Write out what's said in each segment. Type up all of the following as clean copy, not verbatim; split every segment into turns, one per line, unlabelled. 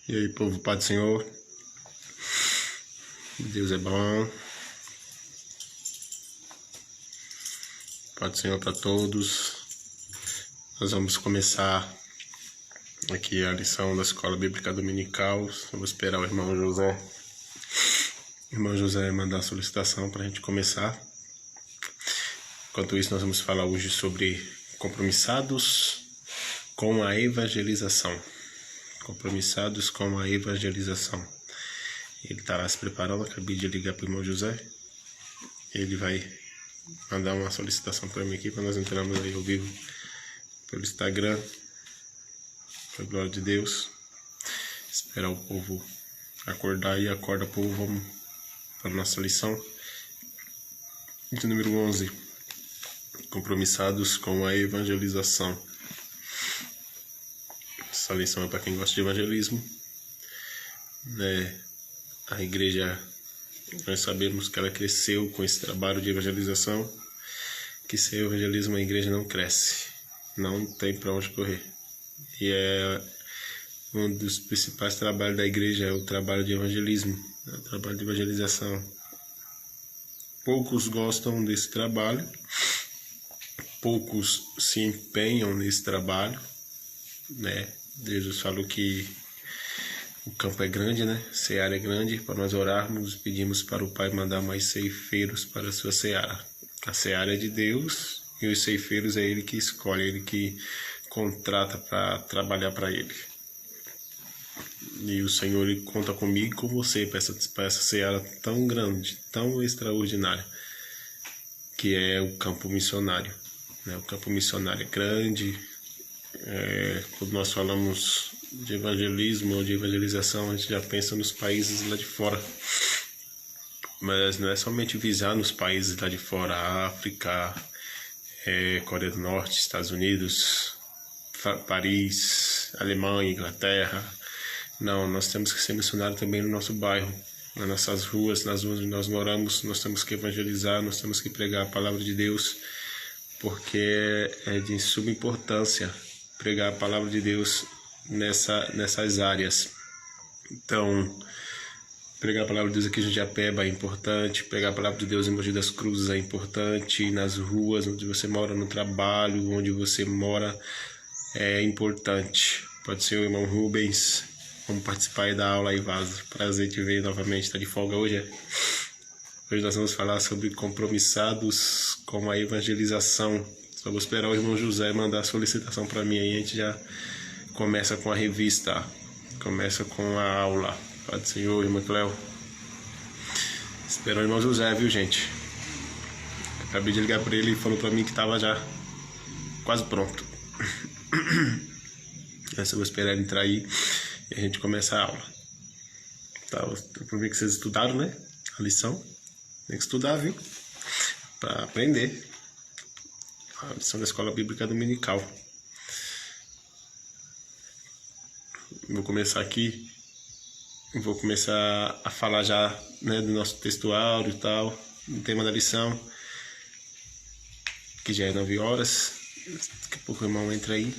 E aí, povo, Pai do Senhor. Deus é bom. Pai do Senhor para todos. Nós vamos começar aqui a lição da Escola Bíblica Dominical. Vamos esperar o irmão José. O irmão José mandar a solicitação para a gente começar. Enquanto isso, nós vamos falar hoje sobre compromissados com a evangelização. Compromissados com a evangelização. Ele está lá se preparando, acabei de ligar para o irmão José. Ele vai mandar uma solicitação para mim aqui, para nós entrarmos aí ao vivo pelo Instagram. Com a glória de Deus. Esperar o povo acordar e acorda, povo. Vamos para a nossa lição. De número 11. Compromissados com a evangelização. Essa lição é para quem gosta de evangelismo. A igreja, nós sabemos que ela cresceu com esse trabalho de evangelização, que sem evangelismo a igreja não cresce, não tem para onde correr. E é um dos principais trabalhos da igreja, é o trabalho de evangelismo, o trabalho de evangelização. Poucos gostam desse trabalho, poucos se empenham nesse trabalho, Jesus falou que o campo é grande, a seara é grande. Para nós orarmos, pedimos para o Pai mandar mais ceifeiros para a sua seara. A seara é de Deus e os ceifeiros é Ele que escolhe, Ele que contrata para trabalhar para Ele. E o Senhor Ele conta comigo e com você para essa seara tão grande, tão extraordinária, que é o campo missionário. O campo missionário é grande. Quando nós falamos de evangelismo ou de evangelização, a gente já pensa nos países lá de fora. Mas não é somente visar nos países lá de fora, África, Coreia do Norte, Estados Unidos, Paris, Alemanha, Inglaterra. Não, nós temos que ser missionários também no nosso bairro, nas nossas ruas, nas ruas onde nós moramos. Nós temos que evangelizar, nós temos que pregar a palavra de Deus, porque é de suma importância pregar a palavra de Deus nessas áreas. Então, pregar a palavra de Deus aqui em Jundiapeba é importante, pregar a palavra de Deus em Mogi das Cruzes é importante, nas ruas onde você mora, no trabalho, onde você mora, é importante. Pode ser o irmão Rubens, vamos participar aí da aula aí, Vaso. Prazer te ver novamente, tá de folga hoje? Hoje nós vamos falar sobre compromissados com a evangelização. Só vou esperar o irmão José mandar a solicitação para mim aí, a gente já começa com a revista, começa com a aula. Pai do Senhor, irmão Cléo. Esperou o irmão José, viu, gente? Acabei de ligar para ele e falou para mim que estava já quase pronto. Essa eu vou esperar ele entrar aí e a gente começa a aula. Tá, eu vi que vocês estudaram, a lição. Tem que estudar, viu? Para aprender. A lição da Escola Bíblica Dominical. Vou começar aqui. Vou começar a falar já do nosso textuário e tal, do tema da lição, que já é 9 horas. Daqui a pouco o irmão entra aí.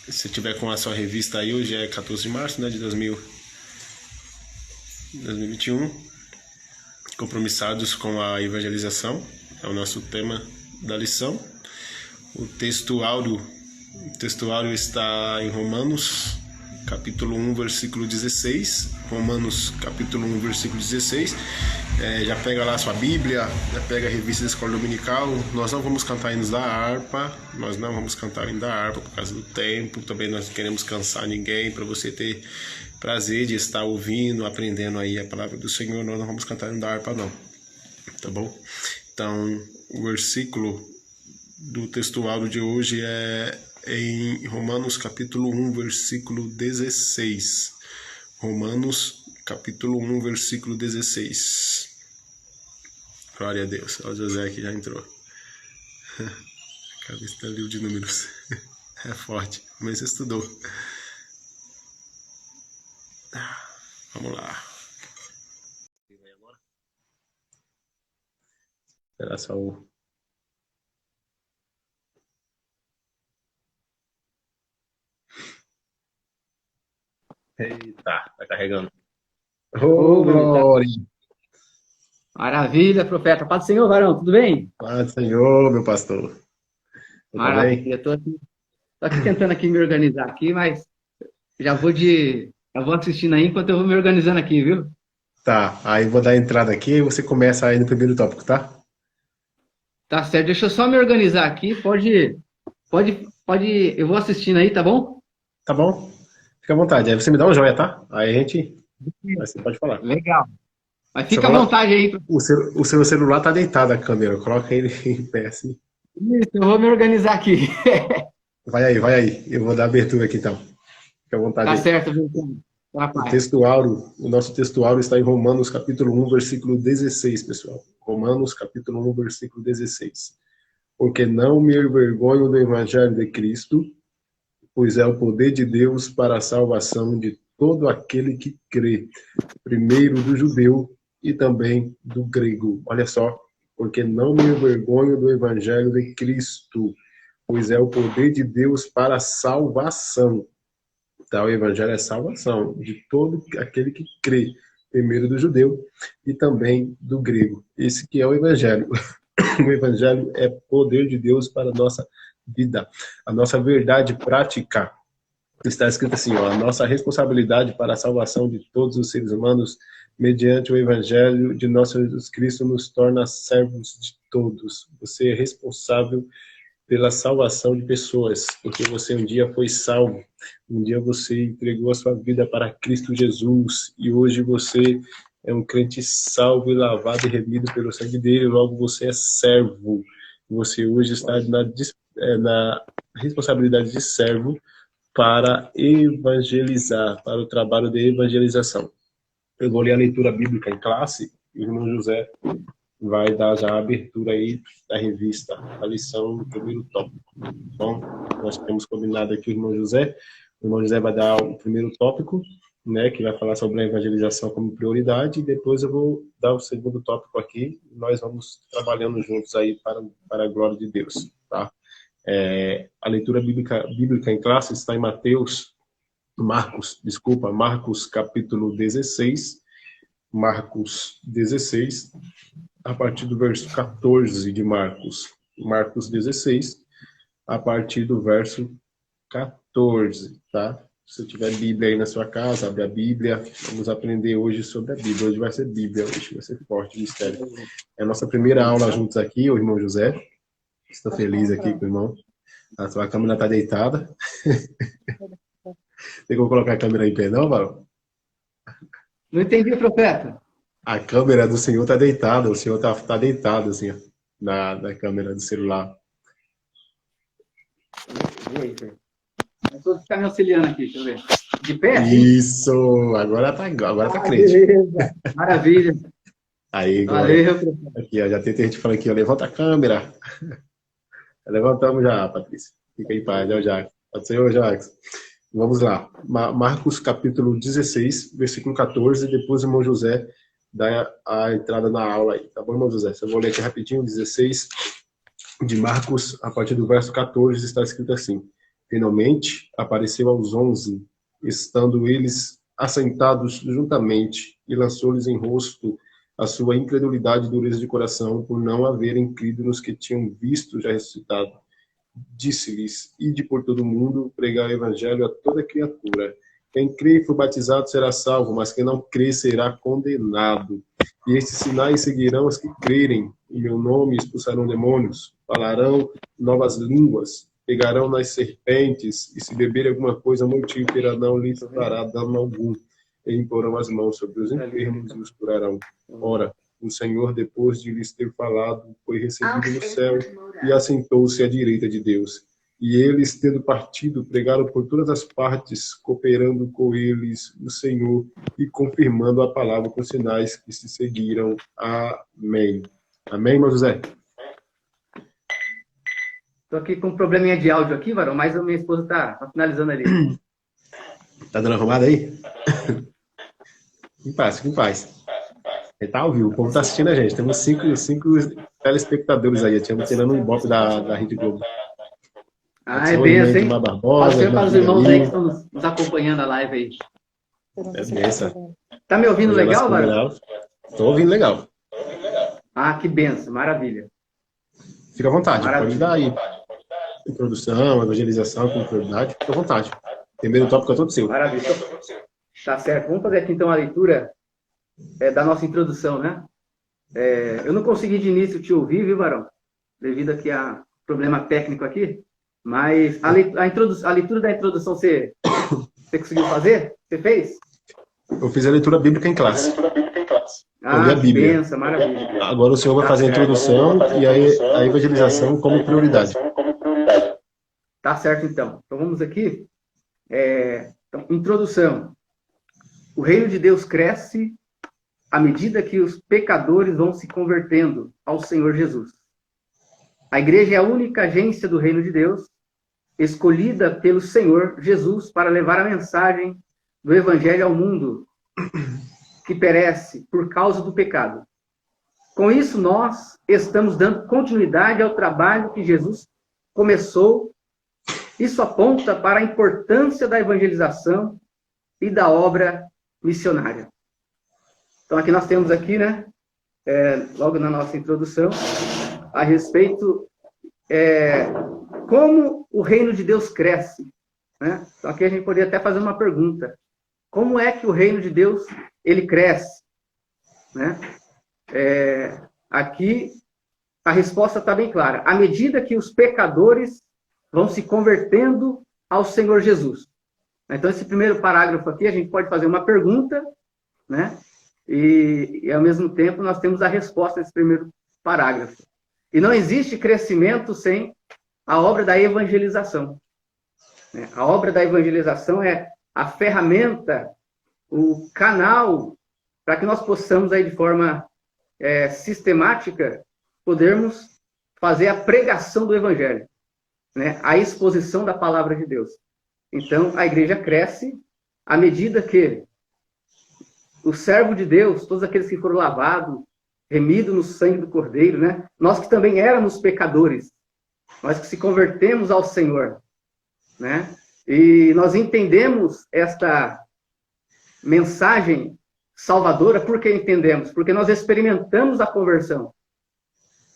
Se tiver com a sua revista aí, hoje é 14 de março de 2021. Compromissados com a evangelização é o nosso tema da lição. O textuário está em Romanos, capítulo 1, versículo 16. Romanos, capítulo 1, versículo 16. Já pega lá a sua Bíblia, já pega a revista da Escola Dominical. Nós não vamos cantar hinos da harpa, por causa do tempo. Também nós não queremos cansar ninguém, para você ter prazer de estar ouvindo, aprendendo aí a palavra do Senhor. Nós não vamos cantar hino da harpa, não. Tá bom? Então, o versículo do textuário de hoje é em Romanos capítulo 1, versículo 16. Romanos capítulo 1, versículo 16. Glória a Deus. Olha o José que já entrou. A cabeça tá livre de números. É forte, mas você estudou. Vamos lá. Esperar só o Eita, tá carregando.
Ô,
Ô,
tá.
glória!
Maravilha, profeta. Paz do Senhor, varão, tudo bem?
Paz do Senhor, meu pastor. Tudo bem?
Maravilha. Tô aqui tentando aqui me organizar aqui, mas já vou assistindo aí enquanto eu vou me organizando aqui, viu?
Tá, aí vou dar a entrada aqui e você começa aí no primeiro tópico, tá?
Tá certo. Deixa eu só me organizar aqui. Pode. Eu vou assistindo aí, tá bom?
Tá bom? Fica à vontade. Aí você me dá um joia, tá? Aí a gente. Aí você pode falar.
Legal. Mas
O
fica à
celular,
vontade aí.
o seu celular tá deitado a câmera. Coloca ele em pé assim.
Isso, eu vou me organizar aqui.
Vai aí, vai aí. Eu vou dar abertura aqui então. Fica à vontade
Tá
aí.
certo, viu? Tá,
O
pai.
texto áureo, o nosso texto áureo está em Romanos capítulo 1, versículo 16, pessoal. Romanos capítulo 1, versículo 16. Porque não me envergonho do evangelho de Cristo, pois é o poder de Deus para a salvação de todo aquele que crê, primeiro do judeu e também do grego. Olha só, porque não me envergonho do evangelho de Cristo, pois é o poder de Deus para a salvação. Então, o evangelho é salvação de todo aquele que crê, primeiro do judeu e também do grego. Esse que é o evangelho. O evangelho é poder de Deus para a nossa vida. A nossa verdade prática está escrito assim, ó, a nossa responsabilidade para a salvação de todos os seres humanos mediante o evangelho de nosso Jesus Cristo nos torna servos de todos. Você é responsável pela salvação de pessoas, porque você um dia foi salvo, um dia você entregou a sua vida para Cristo Jesus e hoje você é um crente salvo e lavado e remido pelo sangue dele, logo você é servo. Você hoje está na responsabilidade de servo para evangelizar, para o trabalho de evangelização. Eu vou ler a leitura bíblica em classe e o irmão José vai dar já a abertura aí da revista, a lição do primeiro tópico. Bom, nós temos combinado aqui o irmão José. O irmão José vai dar o primeiro tópico, né, que vai falar sobre a evangelização como prioridade, e depois eu vou dar o segundo tópico aqui, e nós vamos trabalhando juntos aí para a glória de Deus, tá? A leitura bíblica em classe está em Marcos capítulo 16, Marcos 16, a partir do verso 14 de Marcos 16, a partir do verso 14, tá? Se tiver Bíblia aí na sua casa, abre a Bíblia, vamos aprender hoje sobre a Bíblia. Hoje vai ser Bíblia, hoje vai ser forte o mistério. É a nossa primeira aula juntos aqui, o irmão José. Estou feliz aqui com o irmão. A sua câmera está deitada. Tem como colocar a câmera em pé, não, Varão?
Não entendi, profeta.
A câmera do senhor está deitada, o senhor está deitado, assim, ó, na câmera do celular.
Eu tô ficar me auxiliando aqui, deixa eu ver. De pé, sim?
Isso! Agora tá crente.
Beleza. Maravilha.
Aí, glória.
Valeu, profeta.
Aqui, ó, já tem gente falando aqui, ó, levanta a câmera. Levantamos já, Patrícia. Fica em paz, é o Jacques. Pode ser o Jacques. Vamos lá. Marcos capítulo 16, versículo 14, depois o irmão José dá a entrada na aula aí. Tá bom, irmão José? Eu vou ler aqui rapidinho, 16 de Marcos, a partir do verso 14, está escrito assim: Finalmente apareceu aos 11, estando eles assentados juntamente, e lançou-lhes em rosto a sua incredulidade e dureza de coração, por não haverem crido nos que tinham visto já ressuscitado. Disse-lhes: Ide por todo o mundo, pregar o evangelho a toda criatura. Quem crê e for batizado será salvo, mas quem não crê será condenado. E estes sinais seguirão os que crerem. Em meu nome expulsarão demônios, falarão novas línguas, pegarão nas serpentes, e se beberem alguma coisa mortífera não lhes fará dano algum. E imporão as mãos sobre os enfermos e os curarão. Ora, o Senhor, depois de lhes ter falado, foi recebido no céu e assentou-se à direita de Deus. E eles, tendo partido, pregaram por todas as partes, cooperando com eles o Senhor e confirmando a palavra com sinais que se seguiram. Amém. Amém, irmão José?
Estou aqui com um probleminha de áudio aqui, varão, mas a minha esposa tá finalizando ali.
Tá dando arrumada aí? Em paz, fica em paz. Ele tá ao vivo, o povo tá assistindo a gente. Temos cinco telespectadores aí. Estamos tirando um ibope da Rede Globo.
Ah, é bem assim.
Barbosa,
Para os irmãos aí que estão nos acompanhando a live aí.
É benção.
Tá me ouvindo legal, Varão?
Estou ouvindo legal.
Ah, que benção, maravilha.
Fica à vontade,
Maravilha.
pode dar aí. Introdução, evangelização, com prioridade, fica à vontade. Primeiro tópico é todo seu.
Maravilha. Tá certo. Vamos fazer aqui então a leitura da nossa introdução, né? Eu não consegui de início te ouvir, viu, Varão? Devido aqui a problema técnico aqui. Mas a leitura da introdução você conseguiu fazer? Você fez?
Eu fiz a leitura bíblica em classe.
Ah,
a Bíblia.
benção, maravilha.
Agora o senhor vai fazer a introdução e aí a evangelização como prioridade.
Tá certo, então. Então vamos aqui. Então, introdução. O reino de Deus cresce à medida que os pecadores vão se convertendo ao Senhor Jesus. A igreja é a única agência do reino de Deus, escolhida pelo Senhor Jesus para levar a mensagem do Evangelho ao mundo que perece por causa do pecado. Com isso, nós estamos dando continuidade ao trabalho que Jesus começou. Isso aponta para a importância da evangelização e da obra missionária. Então, aqui nós temos aqui, né, logo na nossa introdução, a respeito como o reino de Deus cresce. Né? Então, aqui a gente poderia até fazer uma pergunta. Como é que o reino de Deus ele cresce? Né? Aqui a resposta está bem clara. À medida que os pecadores vão se convertendo ao Senhor Jesus. Então, esse primeiro parágrafo aqui, a gente pode fazer uma pergunta, né? E ao mesmo tempo, nós temos a resposta nesse primeiro parágrafo. E não existe crescimento sem a obra da evangelização. A obra da evangelização é a ferramenta, o canal, para que nós possamos, aí, de forma sistemática, podermos fazer a pregação do Evangelho, né? A exposição da palavra de Deus. Então, a igreja cresce à medida que o servo de Deus, todos aqueles que foram lavados, remidos no sangue do Cordeiro, né? Nós que também éramos pecadores, nós que se convertemos ao Senhor, né? E nós entendemos esta mensagem salvadora, por que entendemos? Porque nós experimentamos a conversão,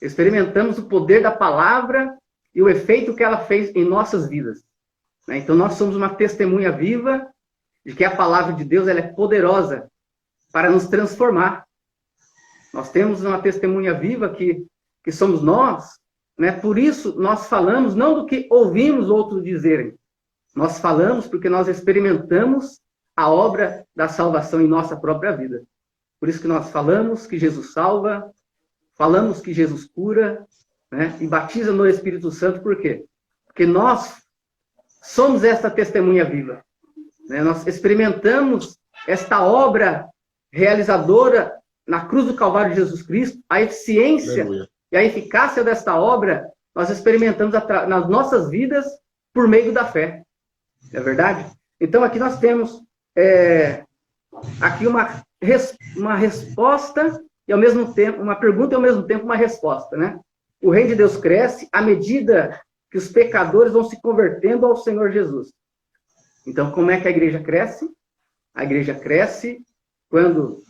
experimentamos o poder da palavra e o efeito que ela fez em nossas vidas. Então, nós somos uma testemunha viva de que a palavra de Deus ela é poderosa para nos transformar. Nós temos uma testemunha viva que somos nós, né? Por isso, nós falamos não do que ouvimos outros dizerem. Nós falamos porque nós experimentamos a obra da salvação em nossa própria vida. Por isso que nós falamos que Jesus salva, falamos que Jesus cura, né? E batiza no Espírito Santo. Por quê? Porque nós somos esta testemunha viva, né? Nós experimentamos esta obra realizadora na cruz do Calvário de Jesus Cristo, a eficiência e a eficácia desta obra, nós experimentamos nas nossas vidas por meio da fé. Não é verdade? Então, aqui nós temos aqui uma resposta e, ao mesmo tempo, uma pergunta e, ao mesmo tempo, uma resposta, né? O reino de Deus cresce à medida que os pecadores vão se convertendo ao Senhor Jesus. Então, como é que a igreja cresce? A igreja cresce quando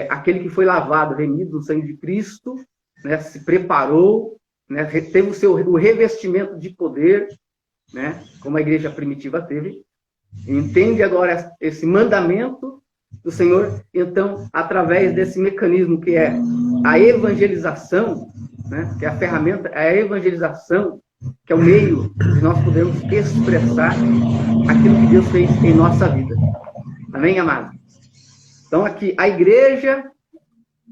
aquele que foi lavado, remido no sangue de Cristo, né, se preparou, né, teve o revestimento de poder, né, como a igreja primitiva teve, entende agora esse mandamento do Senhor. Então, através desse mecanismo que é a evangelização, né, que é a ferramenta, a evangelização, que é o meio de nós podermos expressar aquilo que Deus fez em nossa vida. Amém, amado? Então, aqui, a igreja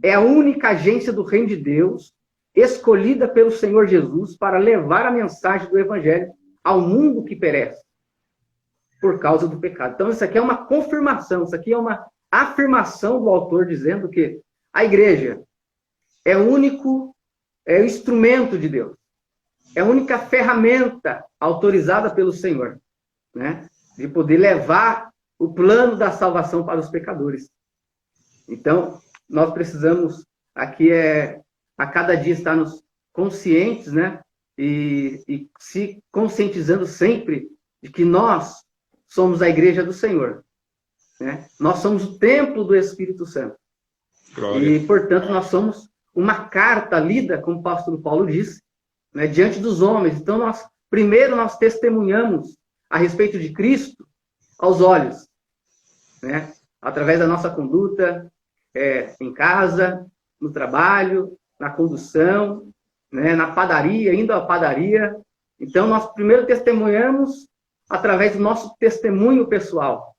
é a única agência do reino de Deus, escolhida pelo Senhor Jesus para levar a mensagem do Evangelho ao mundo que perece por causa do pecado. Então, isso aqui é uma confirmação, isso aqui é uma afirmação do autor dizendo que a igreja é o único instrumento de Deus, é a única ferramenta autorizada pelo Senhor, né, de poder levar o plano da salvação para os pecadores. Então, nós precisamos aqui a cada dia estarmos conscientes, né, e se conscientizando sempre de que nós somos a igreja do Senhor. né? Nós somos o templo do Espírito Santo.
Glória.
E, portanto, nós somos uma carta lida, como o apóstolo Paulo disse, né, diante dos homens. Então, primeiro nós testemunhamos a respeito de Cristo aos olhos, né? Através da nossa conduta em casa, no trabalho, na condução, né, na padaria, indo à padaria. Então, nós primeiro testemunhamos através do nosso testemunho pessoal.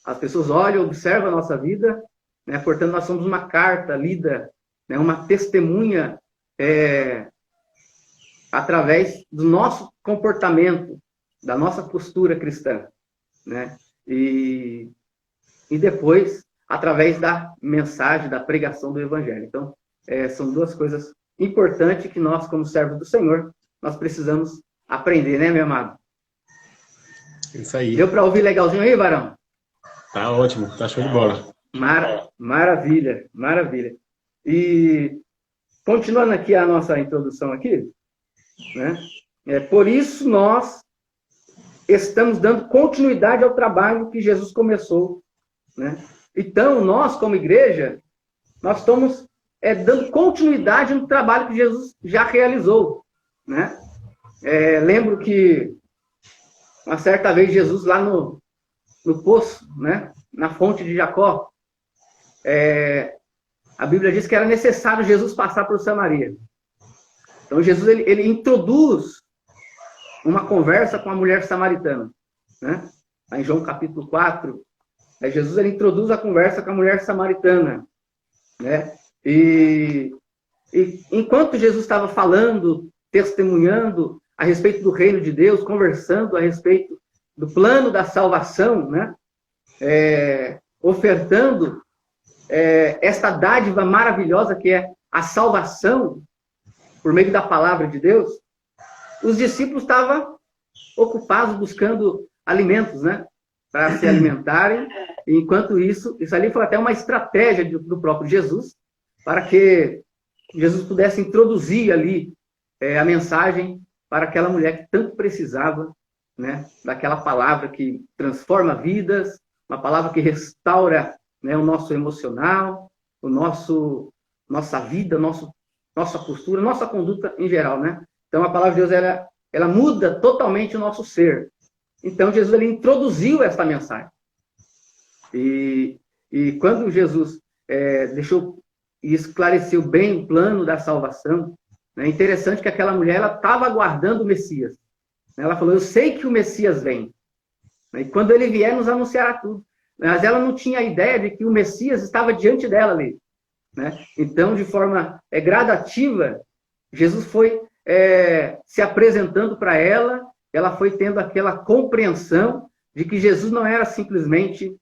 As pessoas olham, observam a nossa vida, né? Portanto, nós somos uma carta lida, né? Uma testemunha através do nosso comportamento, da nossa postura cristã, né? E depois, através da mensagem, da pregação do Evangelho. Então, são duas coisas importantes que nós, como servos do Senhor, nós precisamos aprender, né, meu amado?
Isso aí.
Deu para ouvir legalzinho aí, Varão?
Tá ótimo, tá show de bola.
Maravilha, maravilha. E continuando aqui a nossa introdução aqui, né? Por isso nós estamos dando continuidade ao trabalho que Jesus começou, né? Então, nós, como igreja, nós estamos dando continuidade no trabalho que Jesus já realizou, né? Lembro que uma certa vez Jesus lá no poço, né? Na fonte de Jacó, a Bíblia diz que era necessário Jesus passar por Samaria. Então, Jesus ele introduz uma conversa com a mulher samaritana, né? Lá em João capítulo 4, Jesus ele introduz a conversa com a mulher samaritana, né? E enquanto Jesus estava falando, testemunhando a respeito do reino de Deus, conversando a respeito do plano da salvação, né? Ofertando esta dádiva maravilhosa que é a salvação por meio da palavra de Deus, os discípulos estavam ocupados buscando alimentos, né? Para se alimentarem. E enquanto isso ali foi até uma estratégia do próprio Jesus, para que Jesus pudesse introduzir ali a mensagem para aquela mulher que tanto precisava, né, daquela palavra que transforma vidas, uma palavra que restaura, né, o nosso emocional, nossa vida, nossa postura, nossa conduta em geral, né? Então a palavra de Deus ela muda totalmente o nosso ser. Então Jesus ele introduziu essa mensagem. E quando Jesus deixou e esclareceu bem o plano da salvação, é interessante que aquela mulher estava aguardando o Messias. Ela falou, eu sei que o Messias vem. E quando ele vier, nos anunciará tudo. Mas ela não tinha a ideia de que o Messias estava diante dela ali, né? Então, de forma gradativa, Jesus foi se apresentando para ela, ela foi tendo aquela compreensão de que Jesus não era simplesmente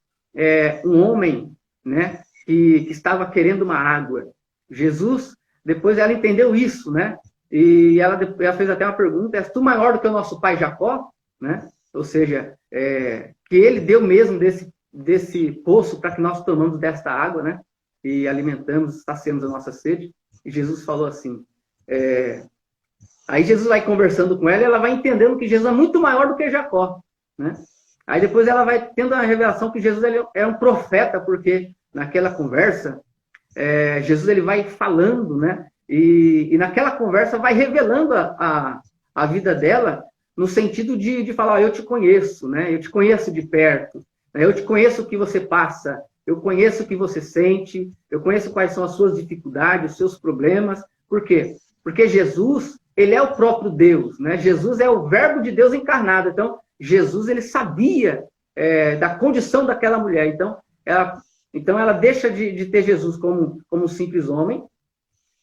um homem, né, que estava querendo uma água. Jesus, depois ela entendeu isso, né? E ela fez até uma pergunta, és tu maior do que o nosso pai Jacó? Né? Ou seja, que ele deu mesmo desse poço para que nós tomamos desta água, né? E alimentamos, saciamos a nossa sede. E Jesus falou assim, aí Jesus vai conversando com ela e ela vai entendendo que Jesus é muito maior do que Jacó, né? Aí depois ela vai tendo a revelação que Jesus ele é um profeta, porque naquela conversa, Jesus ele vai falando, né? E naquela conversa vai revelando a vida dela no sentido de falar, eu te conheço, né? Eu te conheço de perto, né? Eu te conheço o que você passa, eu conheço o que você sente, eu conheço quais são as suas dificuldades, os seus problemas. Por quê? Porque Jesus, ele é o próprio Deus, né? Jesus é o verbo de Deus encarnado. Então, Jesus, ele sabia da condição daquela mulher. Então ela deixa de ter Jesus como um simples homem,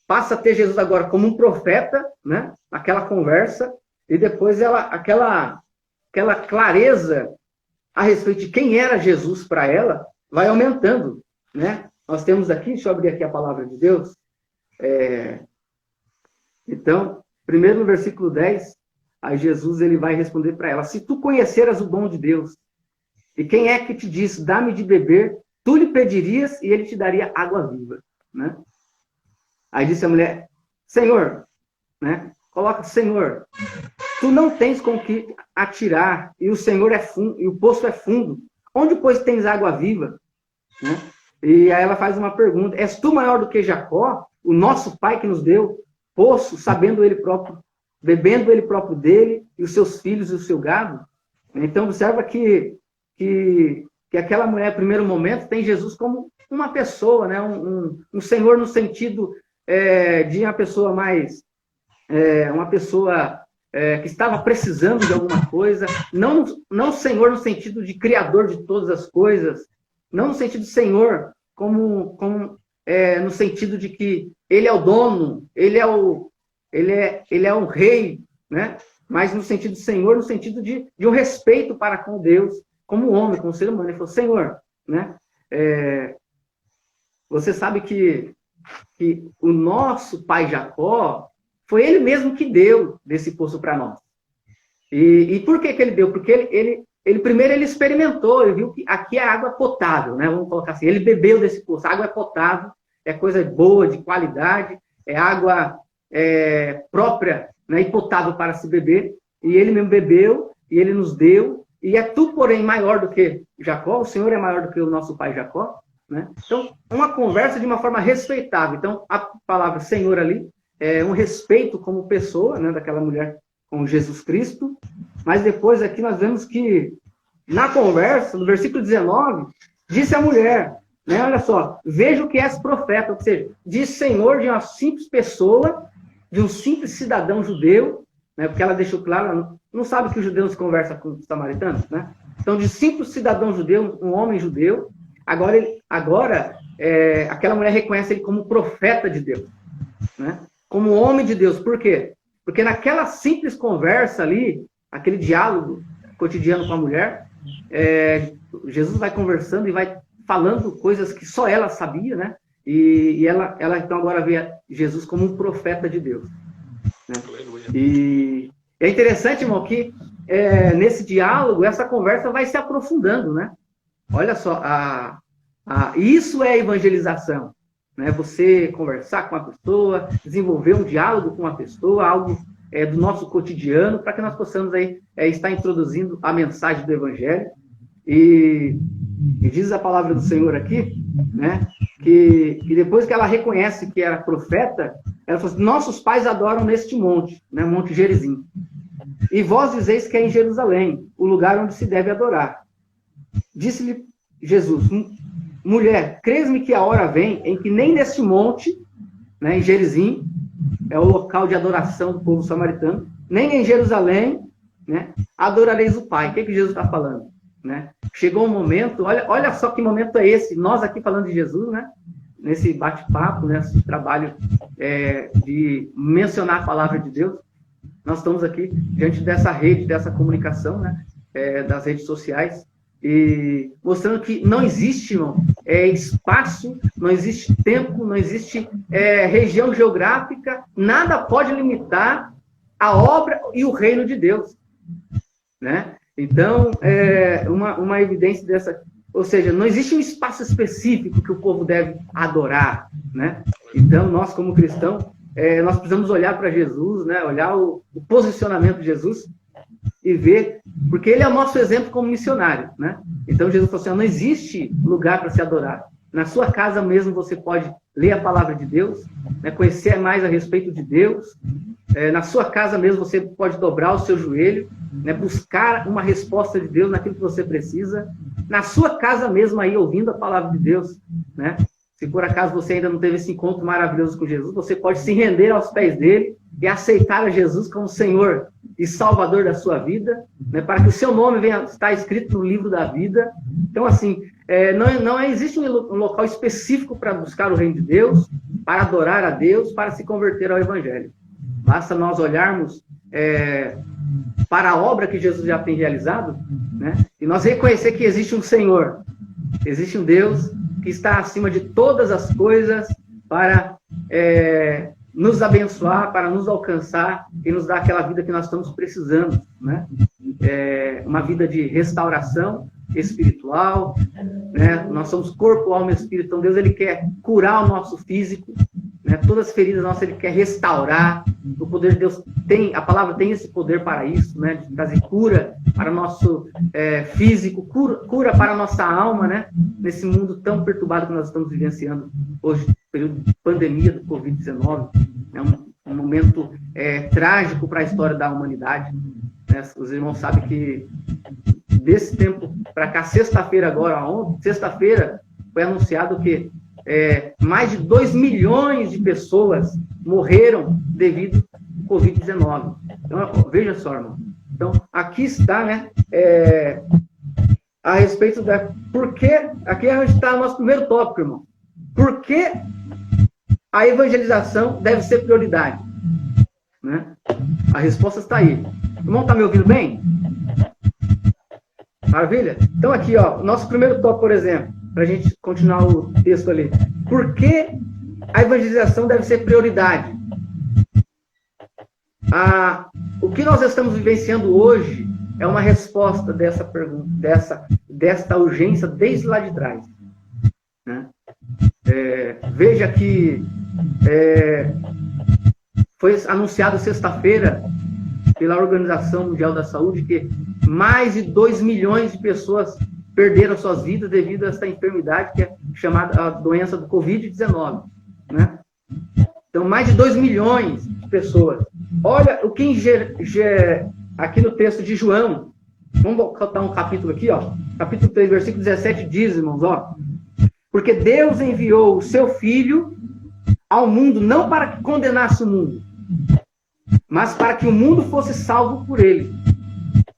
passa a ter Jesus agora como um profeta, né? Naquela conversa, e depois aquela clareza a respeito de quem era Jesus para ela vai aumentando, né? Nós temos aqui, deixa eu abrir aqui a palavra de Deus. Então, primeiro no versículo 10, aí Jesus ele vai responder para ela, se tu conheceras o dom de Deus, e quem é que te disse, dá-me de beber, tu lhe pedirias e ele te daria água viva, né? Aí disse a mulher, Senhor, né? Coloca, Senhor, tu não tens com que atirar, e o Senhor é fundo, e o poço é fundo. onde, pois, tens água viva? Né? E aí ela faz uma pergunta: és tu maior do que Jacó, o nosso pai que nos deu poço, sabendo ele próprio, bebendo ele próprio dele, e os seus filhos e o seu gado? Então, observa que aquela mulher, no primeiro momento, tem Jesus como uma pessoa, né? um Senhor no sentido de uma pessoa mais... uma pessoa que estava precisando de alguma coisa, não Senhor no sentido de criador de todas as coisas, não no sentido de Senhor no sentido de que ele é o dono, ele é o rei, né? Mas no sentido de Senhor, no sentido de um respeito para com Deus, como homem, como ser humano. Ele falou: Senhor, né? Você sabe que o nosso pai Jacó, foi ele mesmo que deu desse poço para nós. E por que ele deu? Porque ele primeiro ele experimentou, ele viu que aqui é água potável, né? Vamos colocar assim, ele bebeu desse poço. A água é potável, é coisa boa, de qualidade, é água própria, né, e potável para se beber. E ele mesmo bebeu, e ele nos deu. E é tu, porém, maior do que Jacó, o Senhor é maior do que o nosso pai Jacó, né? Então, uma conversa de uma forma respeitável. Então, a palavra Senhor ali é um respeito como pessoa, né, daquela mulher com Jesus Cristo. Mas depois aqui nós vemos que, na conversa, no versículo 19, disse a mulher, né, olha só, vejo que és profeta, ou seja, diz Senhor de uma simples pessoa, de um simples cidadão judeu, né, porque ela deixou claro, ela não sabe que os judeus conversam com os samaritanos, né? Então, de simples cidadão judeu, um homem judeu, agora aquela mulher reconhece ele como profeta de Deus, né? Como homem de Deus. Por quê? Porque naquela simples conversa ali, aquele diálogo cotidiano com a mulher, Jesus vai conversando e vai falando coisas que só ela sabia, né? E ela então agora vê Jesus como um profeta de Deus, né? E é interessante, irmão, que nesse diálogo, essa conversa vai se aprofundando, né? Olha só, isso é evangelização, né? Você conversar com uma pessoa, desenvolver um diálogo com uma pessoa, algo do nosso cotidiano, para que nós possamos aí, estar introduzindo a mensagem do Evangelho. E diz a palavra do Senhor aqui, né, que depois que ela reconhece que era profeta, ela falou assim: nossos pais adoram neste monte, né, Monte Gerizim. E vós dizeis que é em Jerusalém, o lugar onde se deve adorar. Disse-lhe Jesus: mulher, crês-me que a hora vem em que nem neste monte, né, em Gerizim, é o local de adoração do povo samaritano, nem em Jerusalém, né, adorareis o Pai. O que Jesus está falando? Né? Chegou um momento, olha só que momento é esse, nós aqui falando de Jesus, né? Nesse bate-papo, nesse trabalho de mencionar a palavra de Deus, nós estamos aqui diante dessa rede, dessa comunicação, né? Das redes sociais, e mostrando que não existe, irmão, espaço, não existe tempo, não existe região geográfica, nada pode limitar a obra e o reino de Deus, né? Então, uma evidência dessa, ou seja, não existe um espaço específico que o povo deve adorar, né? Então, nós como cristãos, nós precisamos olhar para Jesus, né? Olhar o posicionamento de Jesus e ver, porque ele é o nosso exemplo como missionário, né? Então, Jesus falou assim: não existe lugar para se adorar. Na sua casa mesmo você pode ler a palavra de Deus, né? Conhecer mais a respeito de Deus. Na sua casa mesmo você pode dobrar o seu joelho, né? Buscar uma resposta de Deus naquilo que você precisa. Na sua casa mesmo aí, ouvindo a palavra de Deus, né? Se por acaso você ainda não teve esse encontro maravilhoso com Jesus, você pode se render aos pés dele e aceitar a Jesus como Senhor e Salvador da sua vida, né? Para que o seu nome venha estar escrito no livro da vida. Então, assim, não existe um local específico para buscar o reino de Deus, para adorar a Deus, para se converter ao Evangelho. Basta nós olharmos para a obra que Jesus já tem realizado, né? E nós reconhecer que existe um Senhor, existe um Deus que está acima de todas as coisas para nos abençoar, para nos alcançar e nos dar aquela vida que nós estamos precisando, né? Uma vida de restauração espiritual, né? Nós somos corpo, alma e espírito. Então Deus, ele quer curar o nosso físico, né? Todas as feridas nossas ele quer restaurar, O poder de Deus tem, a palavra tem esse poder para isso, né? De trazer cura para o nosso físico, cura para a nossa alma, né? Nesse mundo tão perturbado que nós estamos vivenciando hoje, período de pandemia do Covid-19. É um momento trágico para a história da humanidade, né? Os irmãos sabem que desse tempo para cá, sexta-feira agora, sexta-feira, foi anunciado que mais de 2 milhões de pessoas morreram devido ao Covid-19. Então, veja só, irmão. Então, aqui está, né, a respeito da... Por que... Aqui é onde está o nosso primeiro tópico, irmão. Por que a evangelização deve ser prioridade? Né? A resposta está aí. O irmão está me ouvindo bem? Maravilha? Então, aqui, ó, nosso primeiro tópico, por exemplo, para a gente continuar o texto ali. Por que a evangelização deve ser prioridade? O que nós estamos vivenciando hoje é uma resposta dessa pergunta, desta urgência desde lá de trás. Né? Veja que foi anunciado sexta-feira pela Organização Mundial da Saúde que mais de 2 milhões de pessoas perderam suas vidas devido a essa enfermidade que é chamada a doença do Covid-19. Né? Então, mais de 2 milhões de pessoas. Olha o que aqui no texto de João, vamos botar um capítulo aqui, ó, capítulo 3, versículo 17 diz, irmãos, ó, porque Deus enviou o seu Filho ao mundo não para que condenasse o mundo, mas para que o mundo fosse salvo por ele.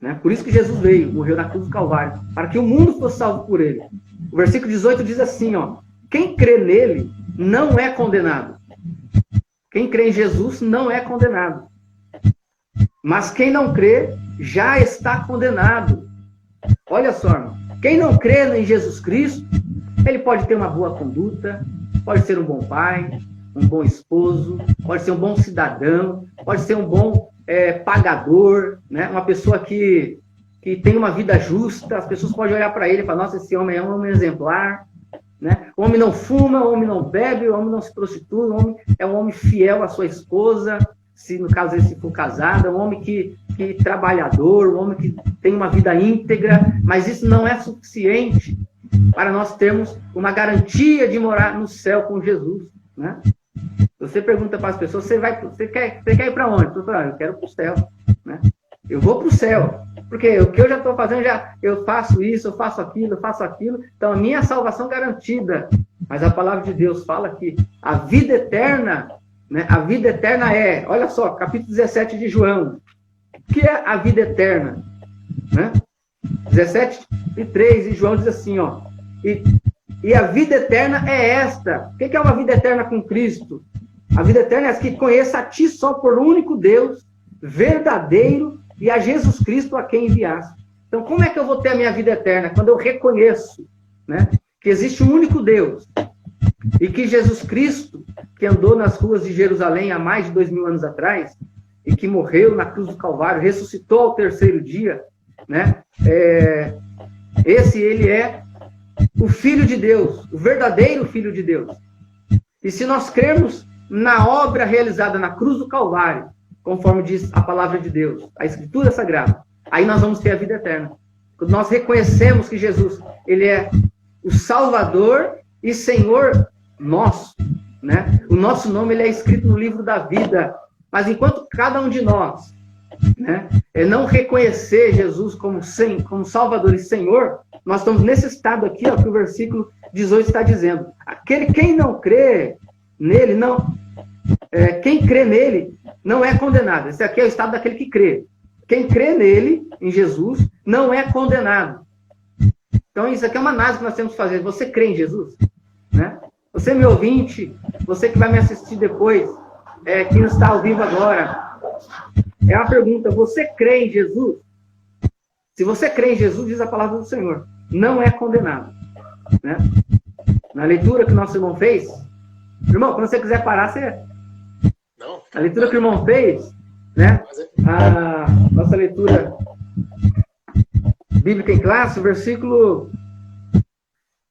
Né? Por isso que Jesus veio, morreu na cruz do Calvário, para que o mundo fosse salvo por ele. O versículo 18 diz assim, ó, quem crê nele não é condenado. Quem crê em Jesus não é condenado. Mas quem não crê já está condenado. Olha só, irmão. Quem não crê em Jesus Cristo, ele pode ter uma boa conduta, pode ser um bom pai, um bom esposo, pode ser um bom cidadão, pode ser um bom pagador, né? Uma pessoa que tem uma vida justa, as pessoas podem olhar para ele e falar, nossa, esse homem é um homem exemplar, né? O homem não fuma, o homem não bebe, o homem não se prostitui, o homem é um homem fiel à sua esposa, se no caso ele for casado, é um homem que trabalhador, um homem que tem uma vida íntegra, mas isso não é suficiente para nós termos uma garantia de morar no céu com Jesus, né? Você pergunta para as pessoas, você quer ir para onde? Eu quero para o céu, né? Eu vou para o céu, porque o que eu já estou fazendo, eu faço isso, eu faço aquilo, então a minha salvação garantida. Mas a palavra de Deus fala que a vida eterna, né? A vida eterna olha só, capítulo 17 de João, o que é a vida eterna? Né? 17:3, e João diz assim, ó, e a vida eterna é esta. O que é uma vida eterna com Cristo? A vida eterna é essa, que conheça a ti só por único Deus, verdadeiro, e a Jesus Cristo a quem enviaste. Então, como é que eu vou ter a minha vida eterna? Quando eu reconheço, né, que existe um único Deus, e que Jesus Cristo, que andou nas ruas de Jerusalém há mais de 2000 anos atrás, e que morreu na cruz do Calvário, ressuscitou ao terceiro dia, né? Ele é o Filho de Deus, o verdadeiro Filho de Deus. E se nós crermos na obra realizada na cruz do Calvário, conforme diz a palavra de Deus, a Escritura Sagrada, aí nós vamos ter a vida eterna. Quando nós reconhecemos que Jesus, ele é o Salvador e Senhor nosso, né? O nosso nome ele é escrito no livro da vida. Mas enquanto cada um de nós, né, não reconhecer Jesus como Salvador e Senhor, nós estamos nesse estado aqui, ó, que o versículo 18 está dizendo. Quem não crê nele, quem crê nele não é condenado. Esse aqui é o estado daquele que crê. Quem crê nele, em Jesus, não é condenado. Então isso aqui é uma análise que nós temos que fazer. Você crê em Jesus? Né? Você, meu ouvinte, você que vai me assistir depois, que não está ao vivo agora, é uma pergunta, você crê em Jesus? Se você crê em Jesus, diz a palavra do Senhor, não é condenado. Né? Na leitura que o nosso irmão fez, irmão, quando você quiser parar,
Não.
A leitura que o irmão fez, né? A nossa leitura bíblica em classe, o versículo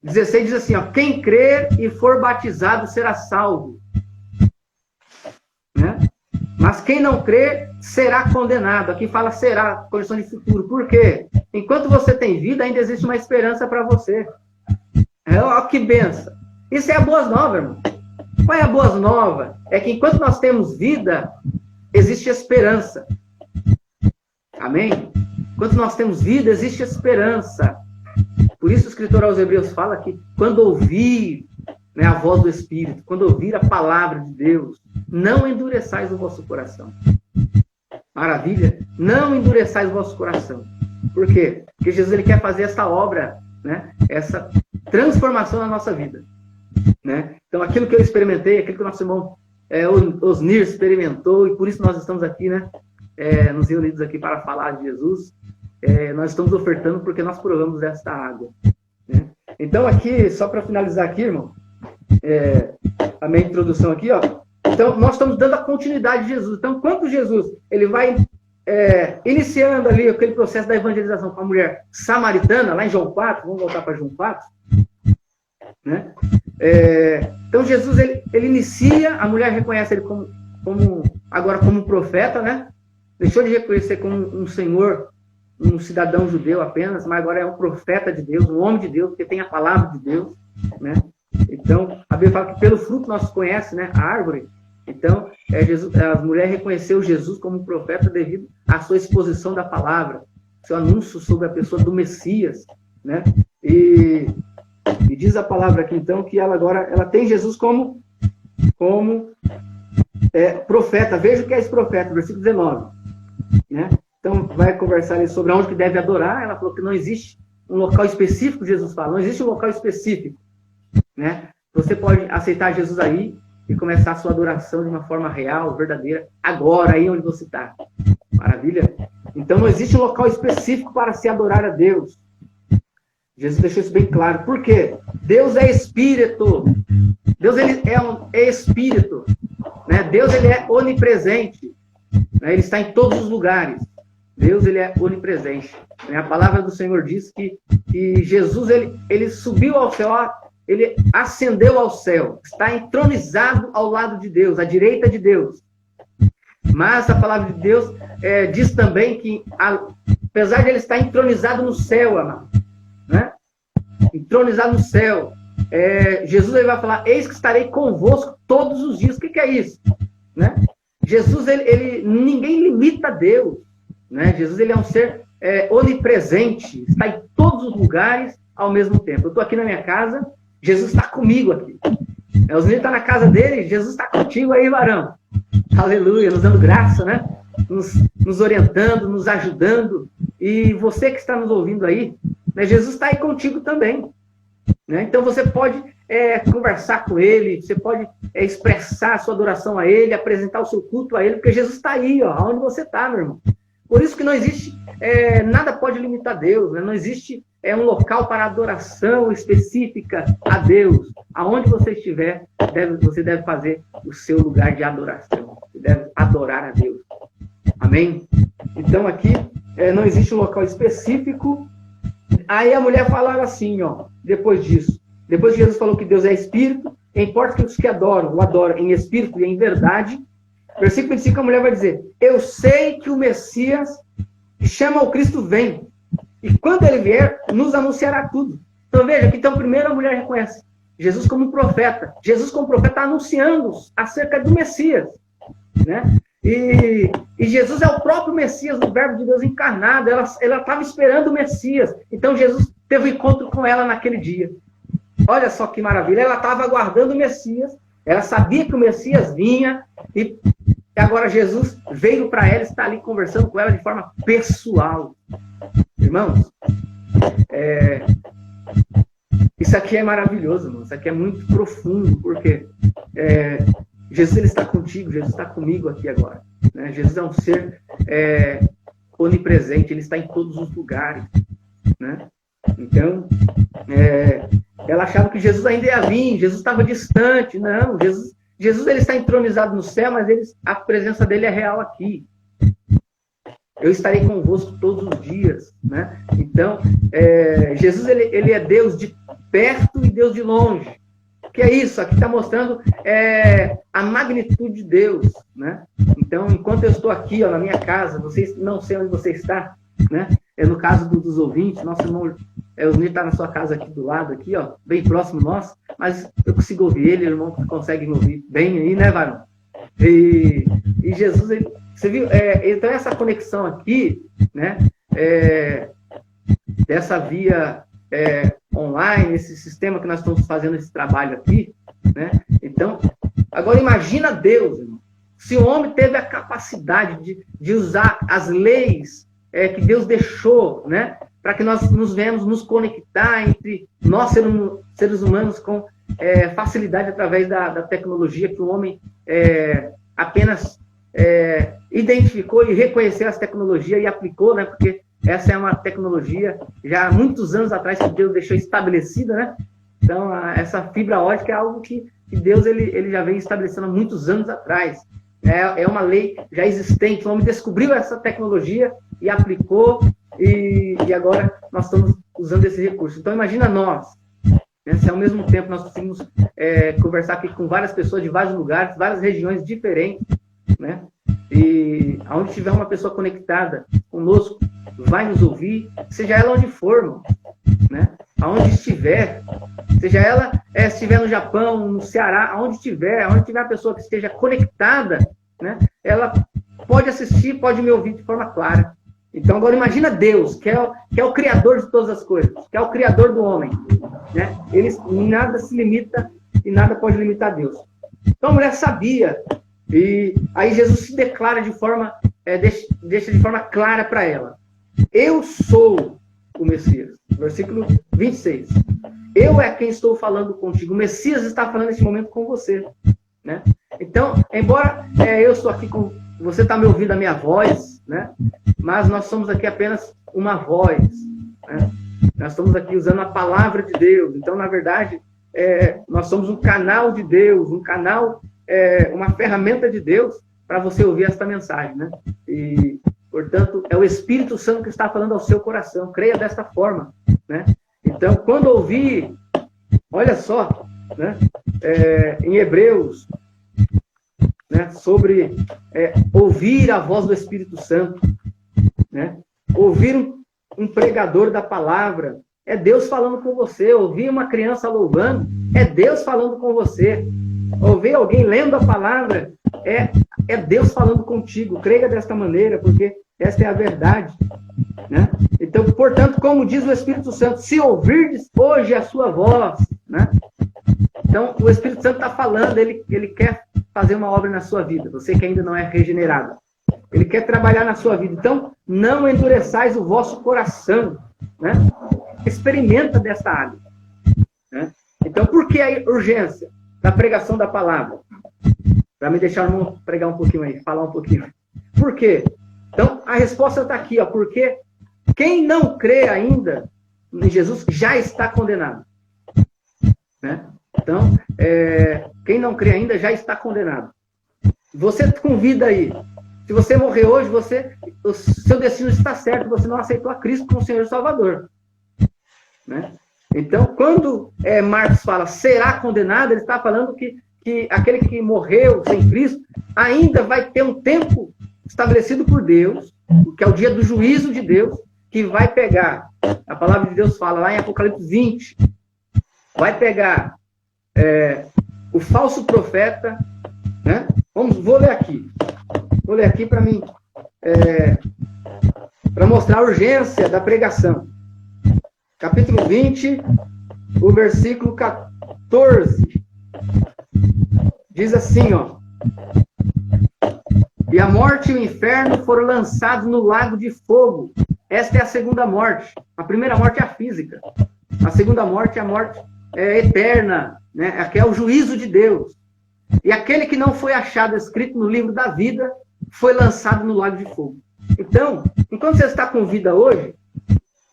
16 diz assim, ó, quem crer e for batizado será salvo. Né? Mas quem não crê será condenado. Aqui fala será, condição de futuro. Por quê? Enquanto você tem vida, ainda existe uma esperança para você. Olha que benção. Isso é a boa nova, irmão. Qual é a boa nova? É que enquanto nós temos vida, existe esperança. Amém? Enquanto nós temos vida, existe esperança. Por isso o escritor aos Hebreus fala que quando ouvir, né, a voz do Espírito, quando ouvir a palavra de Deus, não endureçais o vosso coração. Maravilha? Não endureçais o vosso coração. Por quê? Porque Jesus ele quer fazer essa obra, né, essa transformação na nossa vida. Né? Então aquilo que eu experimentei, aquilo que o nosso irmão Osnir experimentou, e por isso nós estamos aqui, né, nos reunidos aqui para falar de Jesus, nós estamos ofertando porque nós provamos desta água. Né? Então aqui, só para finalizar aqui, irmão, a minha introdução aqui, ó. Então nós estamos dando a continuidade de Jesus. Então quando Jesus ele vai iniciando ali aquele processo da evangelização com a mulher samaritana, lá em João 4, vamos voltar para João 4, né? Então Jesus ele inicia, a mulher reconhece ele agora como profeta, né? Deixou de reconhecer como um senhor, um cidadão judeu apenas, mas agora é um profeta de Deus, um homem de Deus, porque tem a palavra de Deus, né? Então a Bíblia fala que pelo fruto nós conhece, né, a árvore. Então a mulher reconheceu Jesus como um profeta devido à sua exposição da palavra, seu anúncio sobre a pessoa do Messias, né? E diz a palavra aqui, então, que ela tem Jesus como profeta. Veja o que é esse profeta, versículo 19. Né? Então, vai conversar ali sobre onde que deve adorar. Ela falou que não existe um local específico, Jesus fala, não existe um local específico. Né? Você pode aceitar Jesus aí e começar a sua adoração de uma forma real, verdadeira, agora, aí onde você está. Maravilha? Então, não existe um local específico para se adorar a Deus. Jesus deixou isso bem claro. Por quê? Deus é Espírito. Deus ele é Espírito. Né? Deus ele é onipresente. Né? Ele está em todos os lugares. Deus ele é onipresente. Né? A palavra do Senhor diz que Jesus ele subiu ao céu, ele ascendeu ao céu. Está entronizado ao lado de Deus, à direita de Deus. Mas a palavra de Deus diz também que, apesar de ele estar entronizado no céu, amado, né? Entronizado no céu, Jesus ele vai falar: eis que estarei convosco todos os dias. O que é isso? Né? Jesus, ninguém limita a Deus, né? Jesus ele é um ser onipresente, está em todos os lugares ao mesmo tempo. Eu estou aqui na minha casa, Jesus está comigo aqui. Os meninos estão na casa dele, Jesus está contigo aí, varão. Aleluia, nos dando graça, né? Nos orientando, nos ajudando. E você que está nos ouvindo aí, né, Jesus está aí contigo também. Né? Então você pode conversar com ele, você pode expressar a sua adoração a ele, apresentar o seu culto a ele, porque Jesus está aí, ó, onde você está, meu irmão. Por isso que não existe, nada pode limitar Deus, né? Não existe um local para adoração específica a Deus. Aonde você estiver, você deve fazer o seu lugar de adoração. Você deve adorar a Deus. Amém? Então aqui não existe um local específico. Aí a mulher falava assim, ó, depois disso. Depois que Jesus falou que Deus é Espírito, importa que os que adoram, o adoram em Espírito e em verdade. Versículo 25, a mulher vai dizer: eu sei que o Messias, que chama o Cristo, vem. E quando ele vier, nos anunciará tudo. Então veja que então primeiro a mulher reconhece Jesus como um profeta. Jesus como profeta anunciando acerca do Messias. Né? E Jesus é o próprio Messias, o verbo de Deus encarnado. Ela estava esperando o Messias. Então Jesus teve um encontro com ela naquele dia. Olha só que maravilha. Ela estava aguardando o Messias. Ela sabia que o Messias vinha. E agora Jesus veio para ela, está ali conversando com ela de forma pessoal. Irmãos, isso aqui é maravilhoso, irmão. Isso aqui é muito profundo, porque Jesus ele está contigo, Jesus está comigo aqui agora. Né? Jesus é um ser onipresente, ele está em todos os lugares. Né? Então, ela achava que Jesus ainda ia vir, Jesus estava distante. Não, Jesus ele está entronizado no céu, mas a presença dele é real aqui. Eu estarei convosco todos os dias. Né? Então, Jesus ele é Deus de perto e Deus de longe. O que é isso? Aqui está mostrando a magnitude de Deus, né? Então, enquanto eu estou aqui, ó, na minha casa, vocês não sei onde você está, né? No caso dos ouvintes, nosso irmão Osnir está na sua casa aqui do lado, aqui, ó, bem próximo nosso, mas eu consigo ouvir ele, o irmão consegue me ouvir bem aí, né, varão? E Jesus, você viu? Então, essa conexão aqui, né? Dessa via online, esse sistema que nós estamos fazendo esse trabalho aqui, né? Então, agora imagina Deus, irmão. Se o homem teve a capacidade de usar as leis que Deus deixou, né? Para que nós nos venhamos nos conectar entre nós, seres humanos, com facilidade através da tecnologia, que o homem apenas identificou e reconheceu essa tecnologia e aplicou, né? Porque essa é uma tecnologia já há muitos anos atrás que Deus deixou estabelecida, né? Então, essa fibra ótica é algo que Deus ele já vem estabelecendo há muitos anos atrás. É uma lei já existente. O homem descobriu essa tecnologia e aplicou, e agora nós estamos usando esse recurso. Então, imagina nós, né? Se ao mesmo tempo nós conseguimos conversar aqui com várias pessoas de vários lugares, várias regiões diferentes, né? E aonde tiver uma pessoa conectada conosco, vai nos ouvir, seja ela onde for, irmão, né? Aonde estiver, seja ela estiver no Japão, no Ceará, aonde tiver a pessoa que esteja conectada, né? Ela pode assistir, pode me ouvir de forma clara. Então, agora imagina Deus, que é o Criador de todas as coisas, que é o Criador do homem, né? Nada se limita e nada pode limitar Deus. Então, a mulher sabia, e aí Jesus se declara de forma, deixa de forma clara para ela. Eu sou o Messias. Versículo 26. Eu é quem estou falando contigo. O Messias está falando nesse momento com você, né? Então, embora eu estou aqui com... Você está me ouvindo a minha voz, né? Mas nós somos aqui apenas uma voz, né? Nós estamos aqui usando a palavra de Deus. Então, na verdade, nós somos um canal de Deus, um canal, uma ferramenta de Deus para você ouvir esta mensagem, né? E, portanto, é o Espírito Santo que está falando ao seu coração. Creia desta forma, né? Então, quando ouvir, olha só, né? Em Hebreus, né? Sobre ouvir a voz do Espírito Santo, né? Ouvir um pregador da palavra, é Deus falando com você. Ouvir uma criança louvando, é Deus falando com você. Ouvir alguém lendo a palavra, é Deus falando contigo. Creia desta maneira, porque esta é a verdade, né? Então, portanto, como diz o Espírito Santo, se ouvirdes hoje a sua voz, né? Então, o Espírito Santo está falando, ele quer fazer uma obra na sua vida, você que ainda não é regenerado. Ele quer trabalhar na sua vida. Então, não endureçais o vosso coração, né? Experimenta desta área, né? Então, por que a urgência da pregação da palavra? Para me deixar o irmão pregar um pouquinho aí, falar um pouquinho. Por quê? Então, a resposta está aqui, ó, porque quem não crê ainda em Jesus já está condenado, né? Então, quem não crê ainda já está condenado. Você convida aí. Se você morrer hoje, o seu destino está certo, você não aceitou a Cristo como Senhor e Salvador, né? Então, quando Marcos fala será condenado, ele está falando que aquele que morreu sem Cristo ainda vai ter um tempo estabelecido por Deus, que é o dia do juízo de Deus, que vai pegar, a palavra de Deus fala lá em Apocalipse 20, vai pegar o falso profeta, né? Vou ler aqui para mim, para mostrar a urgência da pregação. Capítulo 20, o versículo 14, diz assim, ó: e a morte e o inferno foram lançados no lago de fogo. Esta é a segunda morte. A primeira morte é a física. A segunda morte é a morte eterna, né? Aqui é o juízo de Deus. E aquele que não foi achado escrito no livro da vida foi lançado no lago de fogo. Então, enquanto você está com vida hoje,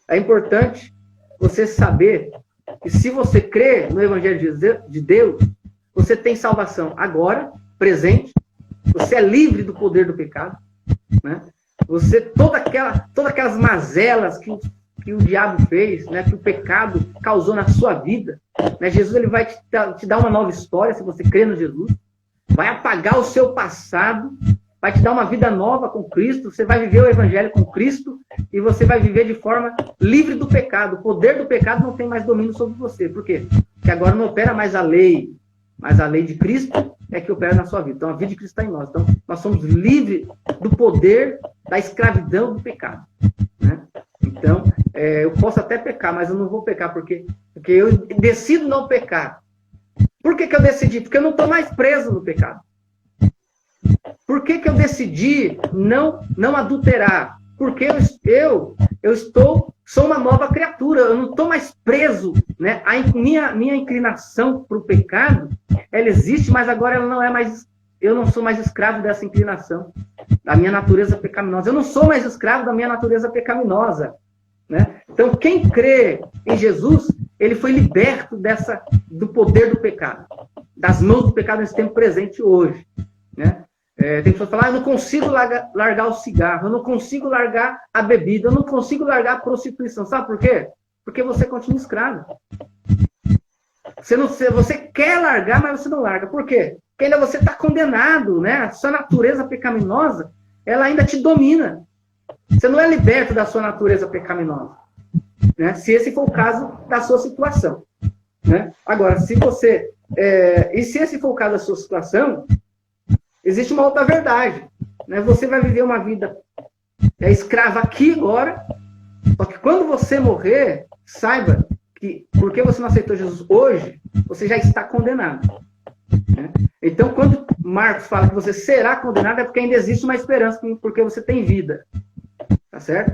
é importante você saber que se você crê no Evangelho de Deus, você tem salvação agora, presente, você é livre do poder do pecado, né? Você, todas aquelas mazelas que que o diabo fez, né, que o pecado causou na sua vida, né, Jesus ele vai te dar uma nova história, se você crê no Jesus, vai apagar o seu passado, vai te dar uma vida nova com Cristo, você vai viver o evangelho com Cristo e você vai viver de forma livre do pecado. O poder do pecado não tem mais domínio sobre você. Por quê? Porque agora não opera mais a lei, mas a lei de Cristo é que opera na sua vida. Então a vida de Cristo está em nós. Então nós somos livres do poder da escravidão do pecado, né? Então eu posso até pecar, mas eu não vou pecar porque eu decido não pecar. Por que eu decidi? Porque eu não estou mais preso no pecado. Por que eu decidi não adulterar? Porque eu sou uma nova criatura, eu não estou mais preso, né? Minha inclinação para o pecado, ela existe, mas agora ela não é mais, eu não sou mais escravo dessa inclinação, da minha natureza pecaminosa. Eu não sou mais escravo da minha natureza pecaminosa, né? Então, quem crê em Jesus, ele foi liberto do poder do pecado, das mãos do pecado nesse tempo presente hoje, né? Tem pessoas que falam, eu não consigo largar o cigarro, eu não consigo largar a bebida, eu não consigo largar a prostituição. Sabe por quê? Porque você continua escravo. Você quer largar, mas você não larga. Por quê? Porque ainda você está condenado, né? A sua natureza pecaminosa, ela ainda te domina. Você não é liberto da sua natureza pecaminosa, né? Se esse for o caso da sua situação, né? Agora, se esse for o caso da sua situação, existe uma outra verdade, né? Você vai viver uma vida escrava aqui agora, só que quando você morrer, saiba que porque você não aceitou Jesus hoje, você já está condenado, né? Então, quando Marcos fala que você será condenado, é porque ainda existe uma esperança, porque você tem vida, tá certo?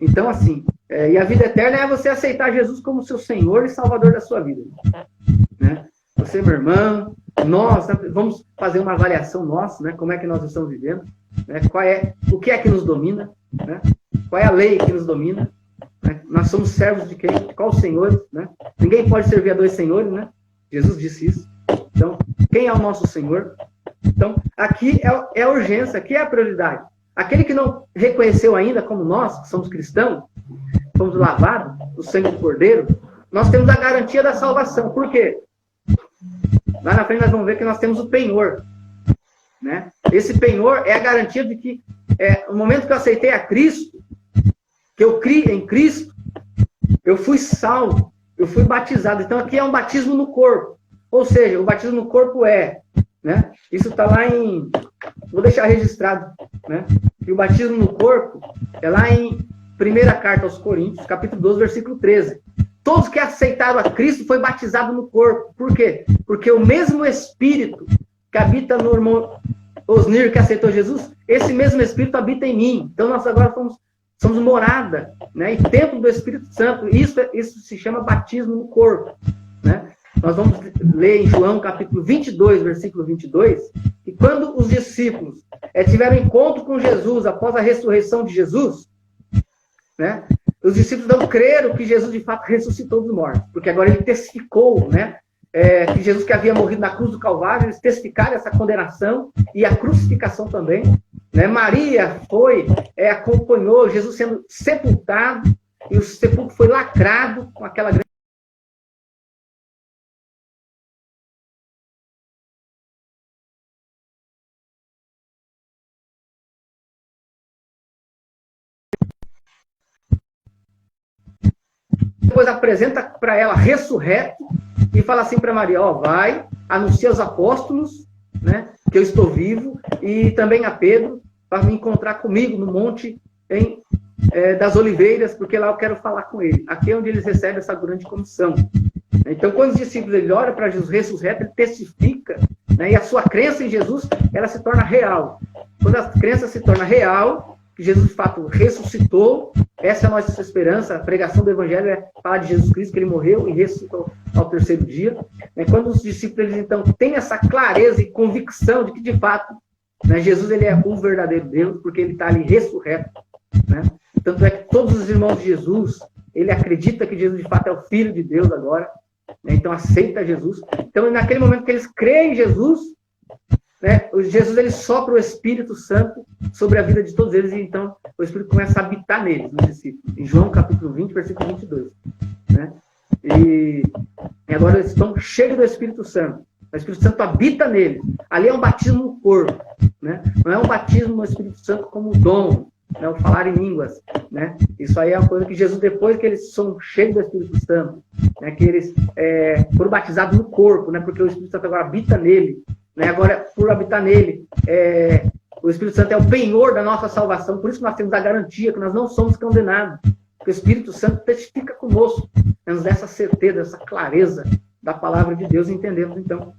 Então, assim, e a vida eterna é você aceitar Jesus como seu Senhor e Salvador da sua vida, né? Você, meu irmão, nós vamos fazer uma avaliação nossa, né? Como é que nós estamos vivendo, né? O que é que nos domina, né? Qual é a lei que nos domina, né? Nós somos servos de quem? De qual Senhor, né? Ninguém pode servir a dois senhores, né? Jesus disse isso. Então, quem é o nosso Senhor? Então, aqui é a urgência, aqui é a prioridade. Aquele que não reconheceu ainda como nós, que somos cristãos, somos lavados no sangue do Cordeiro, nós temos a garantia da salvação. Por quê? Lá na frente nós vamos ver que nós temos o penhor, né? Esse penhor é a garantia de que no momento que eu aceitei a Cristo, que eu criei em Cristo, eu fui salvo, eu fui batizado. Então aqui é um batismo no corpo. Ou seja, o batismo no corpo né? Isso está lá vou deixar registrado, né? Que o batismo no corpo é lá em 1ª Carta aos Coríntios, capítulo 12, versículo 13. Todos que aceitaram a Cristo foi batizado no corpo. Por quê? Porque o mesmo Espírito que habita no irmão Osnir, que aceitou Jesus, esse mesmo Espírito habita em mim. Então nós agora somos morada, né? E templo do Espírito Santo. Isso se chama batismo no corpo, né? Nós vamos ler em João capítulo 22, versículo 22, que quando os discípulos tiveram encontro com Jesus após a ressurreição de Jesus, né? Os discípulos não creram que Jesus de fato ressuscitou dos mortos, porque agora ele testificou, né? Que Jesus que havia morrido na cruz do Calvário, eles testificaram essa condenação e a crucificação também, né? Maria acompanhou Jesus sendo sepultado, e o sepulcro foi lacrado com aquela grande... Depois apresenta para ela ressurreto e fala assim para Maria, vai, anuncia aos apóstolos, né, que eu estou vivo, e também a Pedro, para me encontrar comigo no monte das Oliveiras, porque lá eu quero falar com ele. Aqui é onde eles recebem essa grande comissão. Então, quando os discípulos olham para Jesus ressurreto, ele testifica, né, e a sua crença em Jesus, ela se torna real. Quando a crença se torna real, que Jesus de fato ressuscitou, essa é a nossa esperança. A pregação do Evangelho é falar de Jesus Cristo, que ele morreu e ressuscitou ao 3º dia. Quando os discípulos, então, têm essa clareza e convicção de que, de fato, né, Jesus ele é o verdadeiro Deus, porque ele está ali ressurreto, né? Tanto é que todos os irmãos de Jesus, ele acredita que Jesus, de fato, é o Filho de Deus agora, né? Então, aceita Jesus. Então, naquele momento que eles creem em Jesus, né, Jesus ele sopra o Espírito Santo sobre a vida de todos eles, e então o Espírito começa a habitar neles, nos discípulos. Em João capítulo 20, versículo 22. Né? E agora eles estão cheios do Espírito Santo. O Espírito Santo habita neles. Ali é um batismo no corpo. Né? Não é um batismo no Espírito Santo como dom, né? O falar em línguas. Né? Isso aí é uma coisa que Jesus, depois que eles são cheios do Espírito Santo, né? Que eles foram batizados no corpo, né? Porque o Espírito Santo agora habita nele. Né? Agora, por habitar nele, o Espírito Santo é o penhor da nossa salvação. Por isso que nós temos a garantia que nós não somos condenados. Porque o Espírito Santo testifica conosco, né? Nos dá essa certeza, essa clareza da palavra de Deus, e entendemos, então,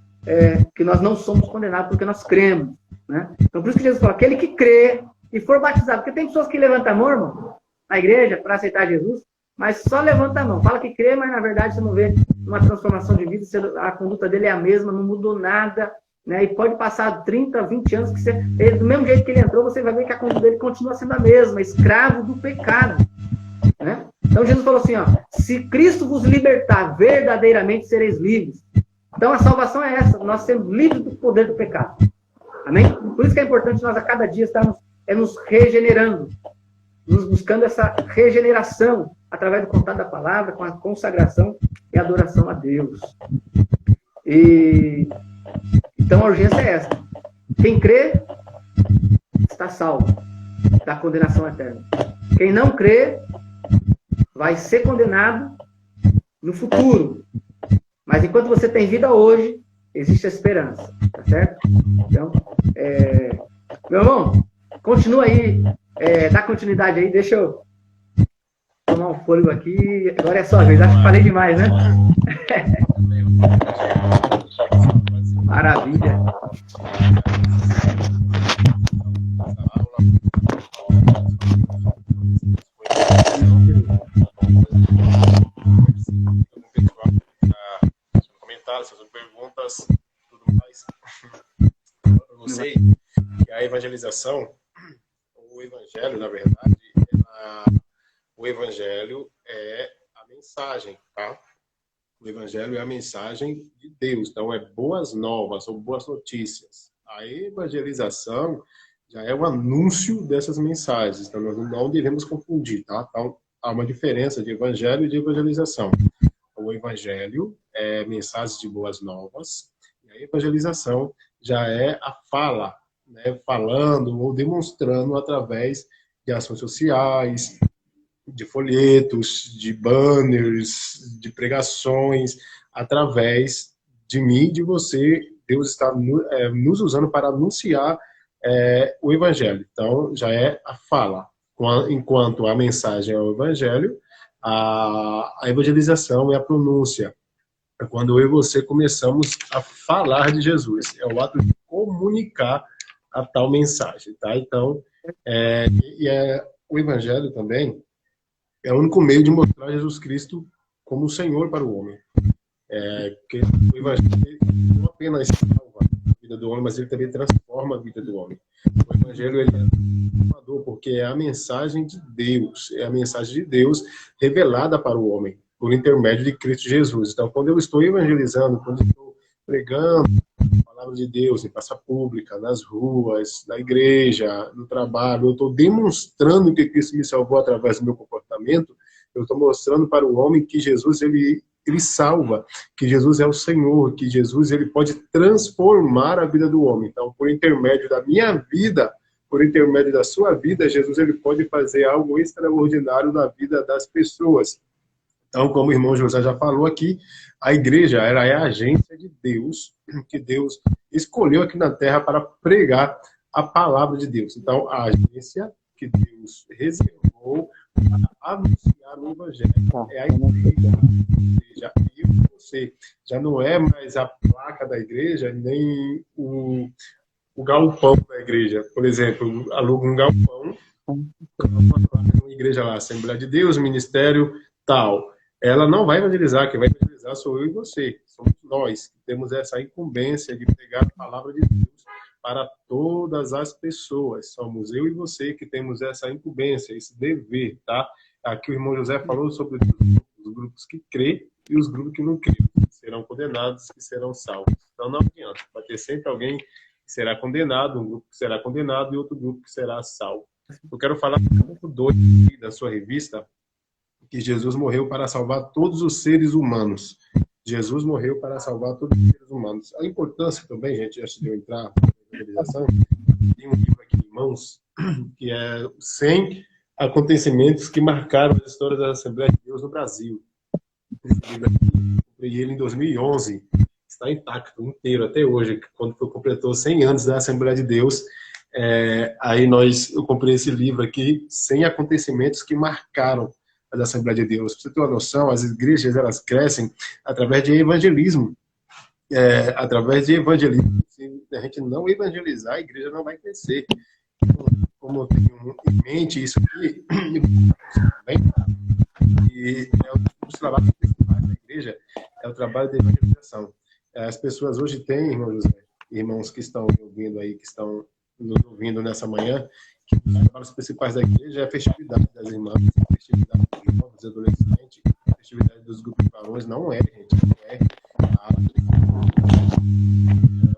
que nós não somos condenados porque nós cremos. Né? Então, por isso que Jesus fala, aquele que crê e for batizado. Porque tem pessoas que levantam a mão, irmão, na igreja, para aceitar Jesus, mas só levanta a mão. Fala que crê, mas na verdade você não vê uma transformação de vida, a conduta dele é a mesma, não mudou nada. Né? E pode passar 30, 20 anos, que ele, do mesmo jeito que ele entrou, você vai ver que a conduta dele continua sendo a mesma, escravo do pecado. Né? Então Jesus falou assim, ó, se Cristo vos libertar, verdadeiramente sereis livres. Então a salvação é essa, nós sermos livres do poder do pecado. Amém? Por isso que é importante nós a cada dia estarmos nos regenerando, nos buscando essa regeneração através do contato da palavra, com a consagração e adoração a Deus. Então a urgência é essa. Quem crê está salvo da condenação eterna. Quem não crê vai ser condenado no futuro. Mas enquanto você tem vida hoje, existe a esperança. Tá certo? Então, meu irmão, continua aí, dá continuidade aí, deixa eu tomar um fôlego aqui. Agora é só vez, acho que falei demais, né? Maravilha.
Comentários, suas perguntas, tudo mais. Para você, que a evangelização, o evangelho, na verdade, o evangelho é a mensagem, tá? O evangelho é a mensagem de Deus. Então, é boas novas ou boas notícias. A evangelização já é o anúncio dessas mensagens. Então, nós não devemos confundir, tá? Então, há uma diferença de evangelho e de evangelização. O evangelho é mensagem de boas novas. E a evangelização já é a fala, né? Falando ou demonstrando através de ações sociais, de folhetos, de banners, de pregações, através de mim, de você. Deus está nos usando para anunciar o evangelho. Então, já é a fala. Enquanto a mensagem é o evangelho, a evangelização é a pronúncia. É quando eu e você começamos a falar de Jesus. É o ato de comunicar a tal mensagem. Tá? Então, o evangelho também é o único meio de mostrar Jesus Cristo como o Senhor para o homem. Porque o Evangelho não apenas salva a vida do homem, mas ele também transforma a vida do homem. O Evangelho ele é transformador, porque é a mensagem de Deus, é a mensagem de Deus revelada para o homem, por intermédio de Cristo Jesus. Então, quando eu estou evangelizando, quando eu estou pregando a palavra de Deus em praça pública, nas ruas, na igreja, no trabalho, eu estou demonstrando que Cristo me salvou através do meu comportamento, eu estou mostrando para o homem que Jesus ele salva, que Jesus é o Senhor, que Jesus ele pode transformar a vida do homem. Então, por intermédio da minha vida, por intermédio da sua vida, Jesus ele pode fazer algo extraordinário na vida das pessoas. Então, como o irmão José já falou aqui, a igreja ela é a agência de Deus, que Deus escolheu aqui na terra para pregar a palavra de Deus. Então, a agência que Deus reservou para anunciar o evangelho é a igreja. E você já não é mais a placa da igreja, nem o galpão da igreja. Por exemplo, aluga um galpão, uma placa de uma igreja lá, Assembleia de Deus, Ministério tal. Ela não vai evangelizar, quem vai evangelizar sou eu e você. Somos nós que temos essa incumbência de pregar a palavra de Deus para todas as pessoas. Somos eu e você que temos essa incumbência, esse dever, tá? Aqui o irmão José falou sobre os grupos que crê e os grupos que não crê, que serão condenados, que serão salvos. Então não adianta, vai ter sempre alguém que será condenado, um grupo que será condenado e outro grupo que será salvo. Eu quero falar do grupo 2 da sua revista, que Jesus morreu para salvar todos os seres humanos. Jesus morreu para salvar todos os seres humanos. A importância também, gente, antes de eu entrar na evangelização, tem um livro aqui em mãos, que é 100 acontecimentos que marcaram a história da Assembleia de Deus no Brasil. Esse livro aqui, eu comprei ele em 2011, está intacto, inteiro, até hoje, quando completou 100 anos da Assembleia de Deus. Eu comprei esse livro aqui, 100 acontecimentos que marcaram a Assembleia de Deus. Pra você ter uma noção, as igrejas, elas crescem através de evangelismo. Através de evangelismo. Se a gente não evangelizar, a igreja não vai crescer. Como eu tenho em mente isso aqui, e um dos trabalhos principais da igreja é o trabalho de evangelização. As pessoas hoje têm, irmão José, irmãos que estão ouvindo aí, que estão nos ouvindo nessa manhã, que os trabalhos principais da igreja é a festividade das irmãs, a festividade dos jovens, adolescentes, a festividade dos grupos de varões. Não é, gente, não é. É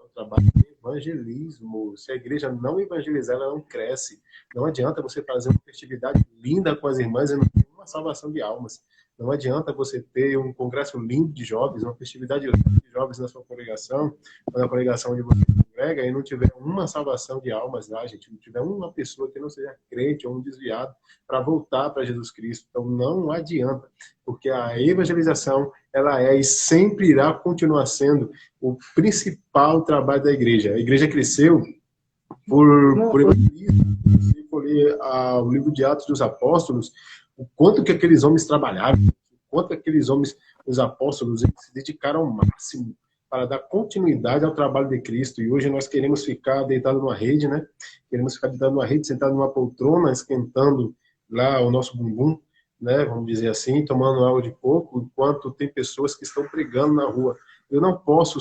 o trabalho de evangelismo. Se a igreja não evangelizar, ela não cresce. Não adianta você fazer uma festividade linda com as irmãs e não ter uma salvação de almas. Não adianta você ter um congresso lindo de jovens, uma festividade linda de jovens na sua congregação, ou na congregação onde você congrega, e não tiver uma salvação de almas lá, gente. Não tiver uma pessoa que não seja crente ou um desviado para voltar para Jesus Cristo. Então não adianta, porque a evangelização, ela é e sempre irá continuar sendo o principal trabalho da igreja. A igreja cresceu por evangelismo. Se for ler o livro de Atos dos Apóstolos, o quanto que aqueles homens trabalharam, o quanto aqueles homens, os apóstolos, eles se dedicaram ao máximo para dar continuidade ao trabalho de Cristo. E hoje nós queremos ficar deitado numa rede, né? Queremos ficar deitado numa rede, sentado numa poltrona, esquentando lá o nosso bumbum, né? Vamos dizer assim, tomando água de coco, enquanto tem pessoas que estão pregando na rua. Eu não posso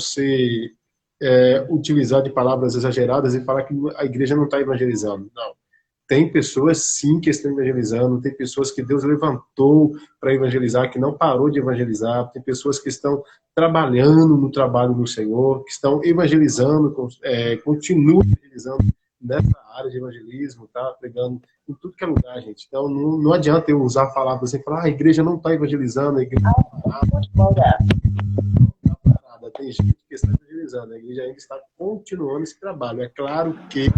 utilizar de palavras exageradas e falar que a igreja não está evangelizando. Não. Tem pessoas, sim, que estão evangelizando, tem pessoas que Deus levantou para evangelizar, que não parou de evangelizar, tem pessoas que estão trabalhando no trabalho do Senhor, que estão evangelizando, continuam evangelizando nessa área de evangelismo, tá? Pregando em tudo que é lugar, gente. Então, não adianta eu usar palavras assim, falar, a igreja não está evangelizando, a igreja não está parada. Tem gente que está evangelizando, a igreja ainda está continuando esse trabalho. É claro que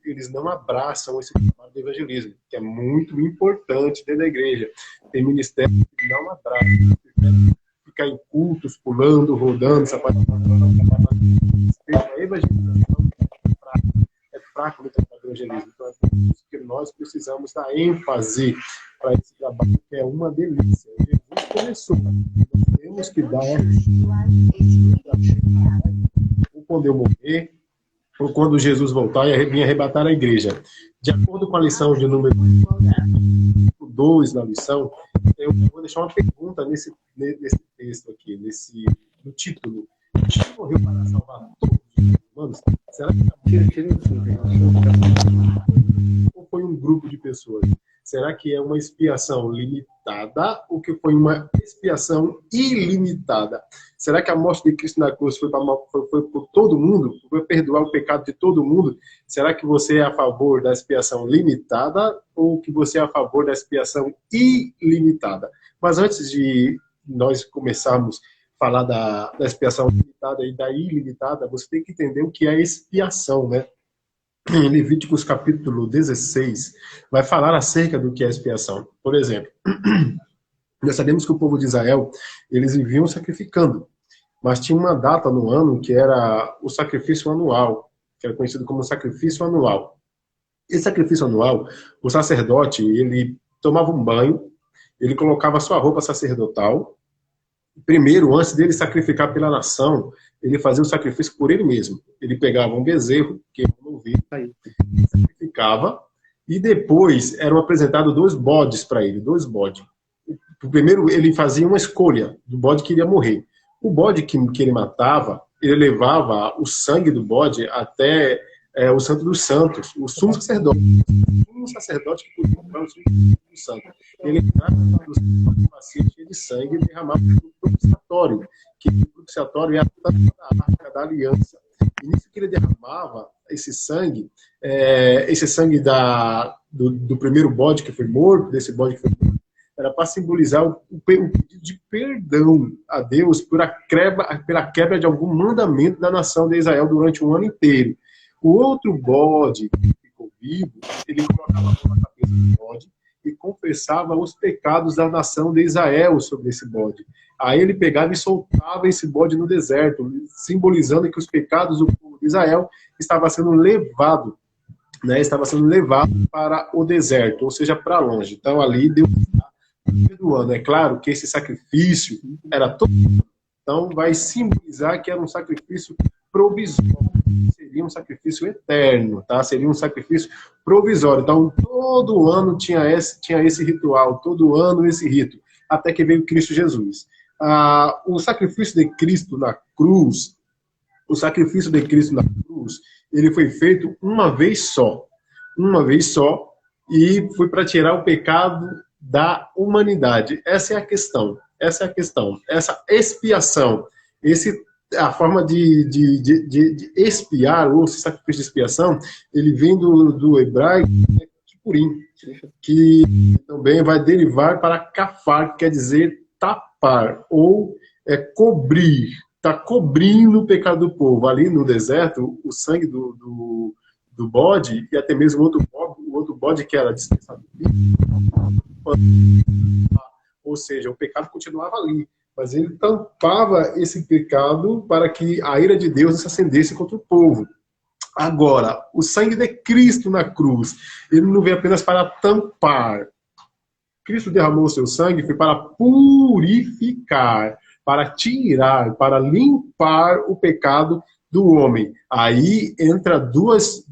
eles não abraçam esse trabalho de evangelismo, que é muito importante dentro da igreja. Tem ministério que não abraçam, ficar em cultos, pulando, rodando, sapateando. A evangelização é fraco no trabalho do evangelismo. Então, é por isso que nós precisamos dar ênfase para esse trabalho, que é uma delícia. Jesus começou. Nós temos que dar ou quando eu morrer, ou quando Jesus voltar e vir arrebatar a igreja. De acordo com a lição de número 2 na lição, eu vou deixar uma pergunta nesse texto aqui, no título. Jesus morreu para salvar todos os humanos? Será que ou foi um grupo de pessoas? Será que é uma expiação limitada ou que foi uma expiação ilimitada? Será que a morte de Cristo na cruz foi por todo mundo? Foi perdoar o pecado de todo mundo? Será que você é a favor da expiação limitada ou que você é a favor da expiação ilimitada? Mas antes de nós começarmos a falar da expiação limitada e da ilimitada, você tem que entender o que é expiação, né? Em Levíticos capítulo 16, vai falar acerca do que é expiação. Por exemplo, nós sabemos que o povo de Israel, eles viviam sacrificando, mas tinha uma data no ano que era o sacrifício anual, que era conhecido como sacrifício anual. Esse sacrifício anual, o sacerdote, ele tomava um banho, ele colocava a sua roupa sacerdotal. Primeiro, antes dele sacrificar pela nação, ele fazia o sacrifício por ele mesmo. Ele pegava um bezerro, que ele não via, sacrificava, e depois eram apresentados 2 bodes para ele, 2 bodes. Primeiro, ele fazia uma escolha do bode que iria morrer. O bode que ele matava, ele levava o sangue do bode até o Santo dos Santos, o sumo sacerdote. Um sacerdote que podia comprar o sumo santo. Ele entrava no Santo dos Santos com uma bacia cheia de sangue e derramava no propiciatório, que o propiciatório é a tampa da arca da aliança. E nisso que ele derramava esse sangue do primeiro bode que foi morto, desse bode que foi morto, era para simbolizar o pedido de perdão a Deus pela quebra de algum mandamento da nação de Israel durante um ano inteiro. O outro bode que ficou vivo, ele colocava a mão na cabeça do bode e confessava os pecados da nação de Israel sobre esse bode. Aí ele pegava e soltava esse bode no deserto, simbolizando que os pecados do povo de Israel estavam sendo levados, né, para o deserto, ou seja, para longe. Então ali Deus está perdoando. É claro que esse sacrifício era todo, então vai simbolizar que era um sacrifício provisório, seria um sacrifício eterno, tá? Seria um sacrifício provisório. Então todo ano tinha esse ritual, todo ano esse rito, até que veio Cristo Jesus. O sacrifício de Cristo na cruz, ele foi feito uma vez só, e foi para tirar o pecado da humanidade. Essa é a questão, essa expiação, a forma de expiar, ou esse sacrifício de expiação, ele vem do hebraico Kipurim, que também vai derivar para kafar, que quer dizer tapar, ou cobrir, está cobrindo o pecado do povo. Ali no deserto, o sangue do bode, e até mesmo o outro bode que era dispensado, ou seja, o pecado continuava ali, mas ele tampava esse pecado para que a ira de Deus não se acendesse contra o povo. Agora, o sangue de Cristo na cruz, ele não veio apenas para tampar. Cristo derramou o seu sangue foi para purificar, para tirar, para limpar o pecado do homem. Aí entra duas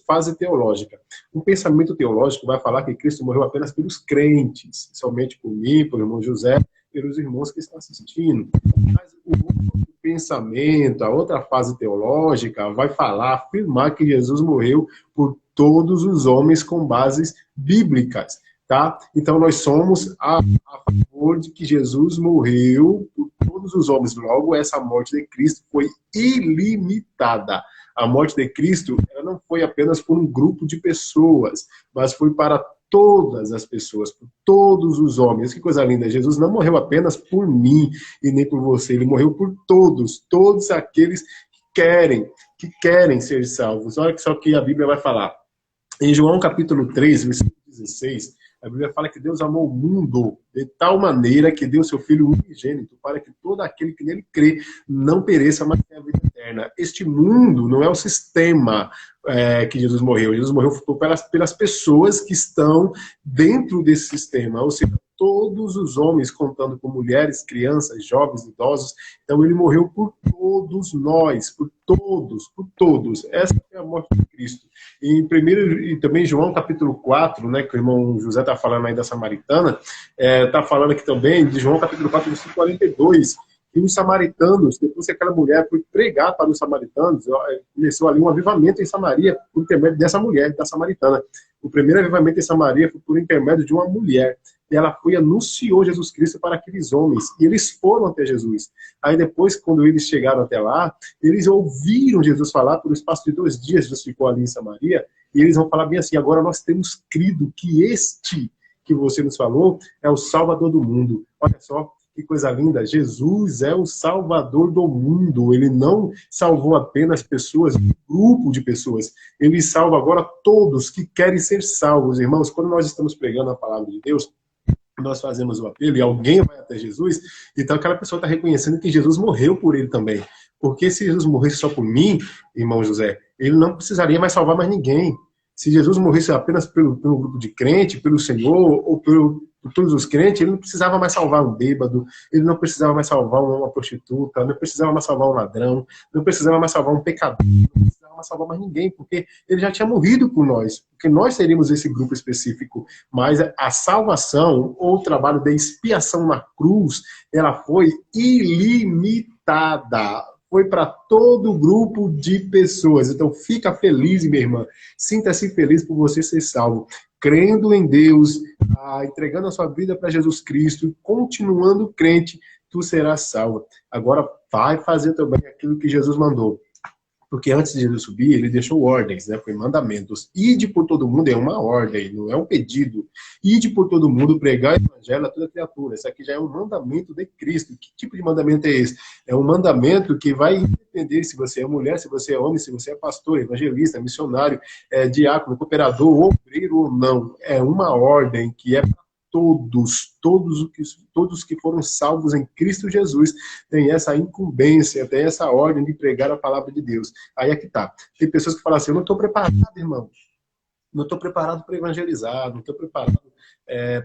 fases teológicas. Um pensamento teológico vai falar que Cristo morreu apenas pelos crentes, somente por mim, pelo irmão José, pelos irmãos que estão assistindo. Mas o outro pensamento, a outra fase teológica, vai afirmar que Jesus morreu por todos os homens com bases bíblicas. Tá? Então nós somos a favor de que Jesus morreu por todos os homens. Logo, essa morte de Cristo foi ilimitada. A morte de Cristo ela não foi apenas por um grupo de pessoas, mas foi para todas as pessoas, por todos os homens. Que coisa linda! Jesus não morreu apenas por mim e nem por você. Ele morreu por todos aqueles que querem ser salvos. Olha só que a Bíblia vai falar. Em João capítulo 3, versículo 16, a Bíblia fala que Deus amou o mundo de tal maneira que deu seu Filho unigênito para que todo aquele que nele crê não pereça, mas tenha a vida eterna. Este mundo não é o sistema que Jesus morreu. Jesus morreu pelas pessoas que estão dentro desse sistema, ou seja, todos os homens, contando com mulheres, crianças, jovens, idosos. Então ele morreu por todos nós, por todos. Essa é a morte de Cristo. E também João capítulo 4, né, que o irmão José está falando aí da Samaritana, está falando aqui também de João capítulo 4, versículo 42, que os samaritanos, depois que aquela mulher foi pregar para os samaritanos, começou ali um avivamento em Samaria por intermédio dessa mulher, da samaritana. O primeiro avivamento em Samaria foi por intermédio de uma mulher. E ela foi e anunciou Jesus Cristo para aqueles homens. E eles foram até Jesus. Aí depois, quando eles chegaram até lá, eles ouviram Jesus falar por espaço de 2 dias. Jesus ficou ali em Samaria. E eles vão falar bem assim, agora nós temos crido que este que você nos falou é o Salvador do mundo. Olha só que coisa linda. Jesus é o Salvador do mundo. Ele não salvou apenas pessoas, um grupo de pessoas. Ele salva agora todos que querem ser salvos. Irmãos, quando nós estamos pregando a palavra de Deus, nós fazemos o apelo e alguém vai até Jesus, então aquela pessoa está reconhecendo que Jesus morreu por ele também. Porque se Jesus morresse só por mim, irmão José, ele não precisaria mais salvar mais ninguém. Se Jesus morresse apenas pelo grupo de crente, pelo Senhor, ou por todos os crentes, ele não precisava mais salvar um bêbado, ele não precisava mais salvar uma prostituta, não precisava mais salvar um ladrão, não precisava mais salvar um pecador, não precisava mais salvar mais ninguém, porque ele já tinha morrido por nós, porque nós seríamos esse grupo específico. Mas a salvação, ou o trabalho da expiação na cruz, ela foi ilimitada.
foi para todo o grupo de pessoas. Então, fica feliz, minha irmã. Sinta-se feliz por você ser salvo. Crendo em Deus, entregando a sua vida para Jesus Cristo, continuando crente, tu serás salvo. Agora, vai fazer também aquilo que Jesus mandou. Porque antes de Jesus subir, ele deixou ordens, né? Foi mandamentos. Ide por todo mundo é uma ordem, não é um pedido. Ide por todo mundo, pregar o evangelho a toda criatura. Isso aqui já é um mandamento de Cristo. Que tipo de mandamento é esse? É um mandamento que vai independer se você é mulher, se você é homem, se você é pastor, evangelista, missionário, diácono, cooperador, obreiro ou não. É uma ordem que é para todos que foram salvos em Cristo Jesus têm essa incumbência, têm essa ordem de pregar a palavra de Deus. Aí é que tá. Tem pessoas que falam assim, eu não estou preparado, irmão. Não estou preparado para evangelizar, não estou preparado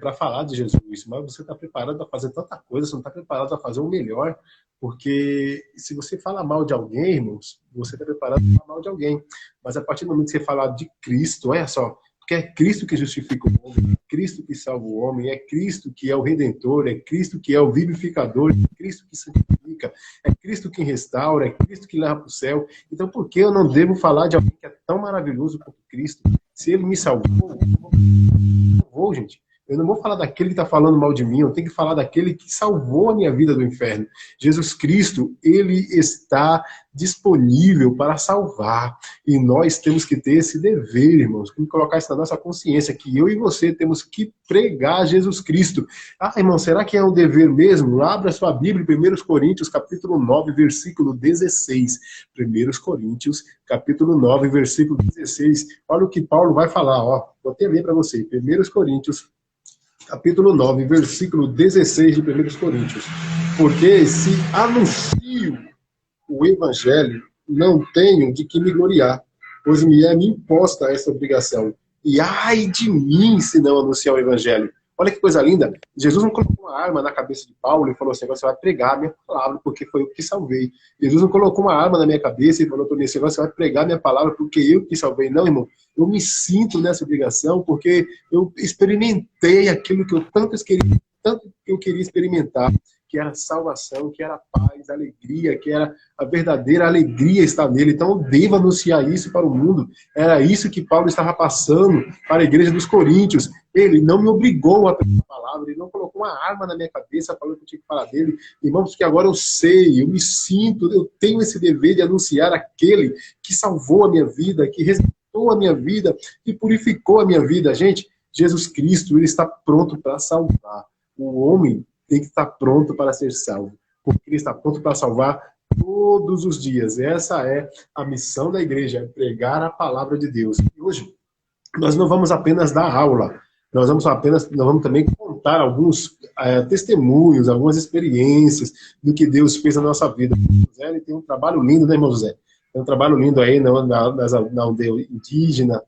para falar de Jesus. Mas você está preparado para fazer tanta coisa, você não está preparado para fazer o melhor, porque se você fala mal de alguém, irmãos, você está preparado para falar mal de alguém. Mas a partir do momento que você falar de Cristo, olha só, porque é Cristo que justifica o homem, é Cristo que salva o homem, é Cristo que é o Redentor, é Cristo que é o vivificador, é Cristo que santifica, é Cristo que restaura, é Cristo que leva para o céu. Então, por que eu não devo falar de alguém que é tão maravilhoso quanto Cristo? Se ele me salvou, eu não vou, gente. Eu não vou falar daquele que está falando mal de mim, eu tenho que falar daquele que salvou a minha vida do inferno. Jesus Cristo, ele está disponível para salvar. E nós temos que ter esse dever, irmãos, temos que colocar isso na nossa consciência, que eu e você temos que pregar Jesus Cristo. Ah, irmão, será que é um dever mesmo? Abra sua Bíblia, 1 Coríntios, capítulo 9, versículo 16. 1 Coríntios, capítulo 9, versículo 16. Olha o que Paulo vai falar, ó. Vou até ler para você. 1 Coríntios, capítulo 9, versículo 16 de 1 Coríntios. Porque se anuncio o evangelho, não tenho de que me gloriar, pois me é imposta essa obrigação. E ai de mim se não anunciar o evangelho. Olha que coisa linda. Jesus não colocou uma arma na cabeça de Paulo e falou assim, agora você vai pregar a minha palavra porque foi eu que salvei. Jesus não colocou uma arma na minha cabeça e falou para mim assim, agora você vai pregar a minha palavra porque eu que salvei. Não, irmão. Eu me sinto nessa obrigação porque eu experimentei aquilo que eu tanto que eu queria experimentar, que era salvação, que era paz, alegria, que era a verdadeira alegria estar nele. Então eu devo anunciar isso para o mundo. Era isso que Paulo estava passando para a igreja dos Coríntios. Ele não me obrigou a pregar a palavra, ele não colocou uma arma na minha cabeça falando que eu tinha que falar dele. Irmãos, que agora eu sei, eu me sinto, eu tenho esse dever de anunciar aquele que salvou a minha vida, que resgatou a minha vida, que purificou a minha vida. Gente, Jesus Cristo, ele está pronto para salvar. O homem tem que estar pronto para ser salvo, porque ele está pronto para salvar todos os dias. Essa é a missão da igreja, pregar a palavra de Deus. E hoje, nós não vamos apenas dar aula, nós vamos também contar alguns testemunhos, algumas experiências do que Deus fez na nossa vida. O José, ele tem um trabalho lindo, né, irmão José? Tem um trabalho lindo aí na aldeia indígena.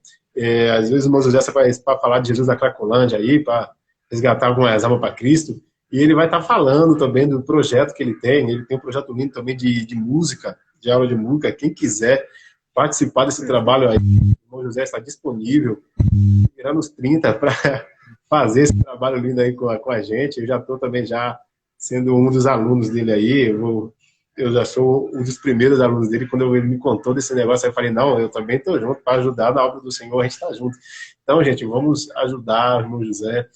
Às vezes o irmão José vai para falar de Jesus da Cracolândia aí, para resgatar algumas almas para Cristo. E ele vai estar falando também do projeto que ele tem um projeto lindo também de música, de aula de música. Quem quiser participar desse trabalho aí, o irmão José está disponível, virando os 30 para fazer esse trabalho lindo aí com a gente. Eu já estou também já sendo um dos alunos dele aí, eu já sou um dos primeiros alunos dele. Quando ele me contou desse negócio, eu falei, não, eu também estou junto para ajudar na obra do Senhor, a gente está junto. Então, gente, vamos ajudar o irmão José.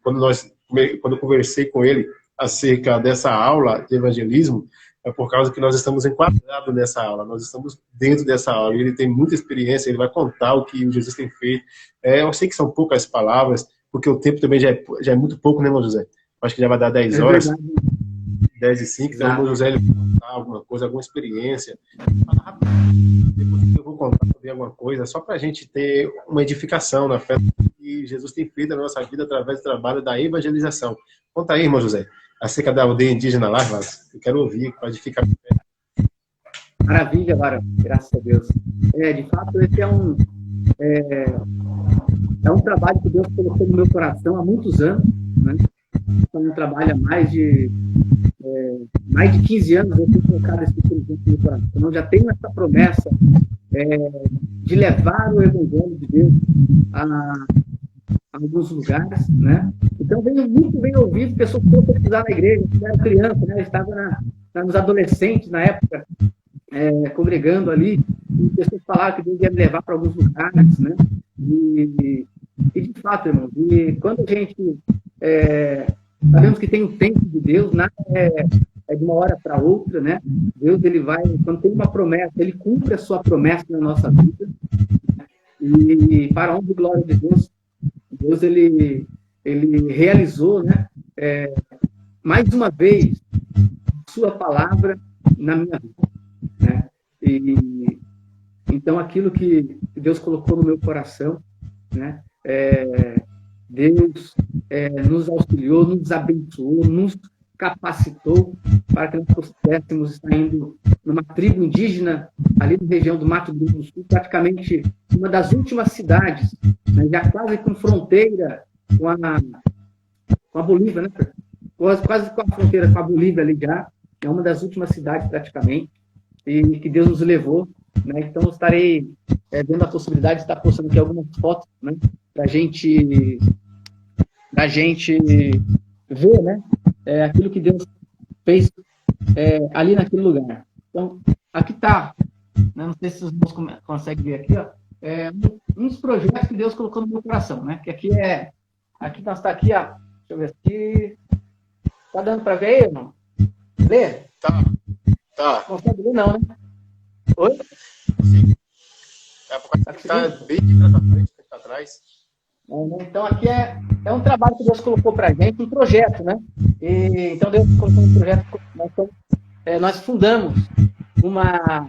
Quando eu conversei com ele acerca dessa aula de evangelismo, é por causa que nós estamos enquadrados nessa aula, nós estamos dentro dessa aula, ele tem muita experiência, ele vai contar o que o Jesus tem feito. Eu sei que são poucas palavras, porque o tempo também já é muito pouco, né, irmão José? Acho que já vai dar 10 horas, 10 e 5, então o irmão José ele vai contar alguma coisa, alguma experiência. Depois eu vou contar também alguma coisa, só para a gente ter uma edificação na fé que Jesus tem feito na nossa vida através do trabalho da evangelização. Conta aí, irmão José, acerca da aldeia indígena lá, eu quero ouvir, para edificar a fé.
Maravilha, Lara, graças a Deus. De fato, esse é um trabalho que Deus colocou no meu coração há muitos anos, né? Então, trabalho há mais de 15 anos, eu tenho colocado esse presente no meu coração. Então, já tenho essa promessa de levar o Evangelho de Deus a alguns lugares, né? Então, venho muito bem ouvido, pessoas que foram pesquisar na igreja, quando era criança, né? Eu estava estávamos adolescentes na época, congregando ali, e pessoas falaram que Deus ia me levar para alguns lugares, né? E de fato, irmãos, e quando a gente sabemos que tem o tempo de Deus, nada é de uma hora para outra, né? Deus, ele vai, quando tem uma promessa, ele cumpre a sua promessa na nossa vida, né? E para a honra e glória de Deus, Deus, ele realizou, né? Mais uma vez, sua palavra na minha vida, né? E então aquilo que Deus colocou no meu coração, né? Deus nos auxiliou, nos abençoou, nos capacitou para que nós pudéssemos estar indo numa tribo indígena ali na região do Mato Grosso do Sul, praticamente uma das últimas cidades, né? Já quase com fronteira com a Bolívia, né? Quase com a fronteira com a Bolívia ali já, é uma das últimas cidades praticamente, e que Deus nos levou, né? Então estarei vendo a possibilidade de estar postando aqui algumas fotos, né? Para a gente ver, né? Aquilo que Deus fez ali naquele lugar. Então, aqui está, né? Não sei se os irmãos conseguem ver aqui, ó, um dos projetos que Deus colocou no meu coração, né? Que aqui nós está aqui, ó, deixa eu ver aqui, tá dando para ver aí, irmão? Lê?
Tá.
Consegue ler não, né? Oi?
Sim. Tá bem pra frente, para trás.
Então, aqui é um trabalho que Deus colocou para a gente, um projeto, né? Então, Deus colocou um projeto. Então, nós fundamos uma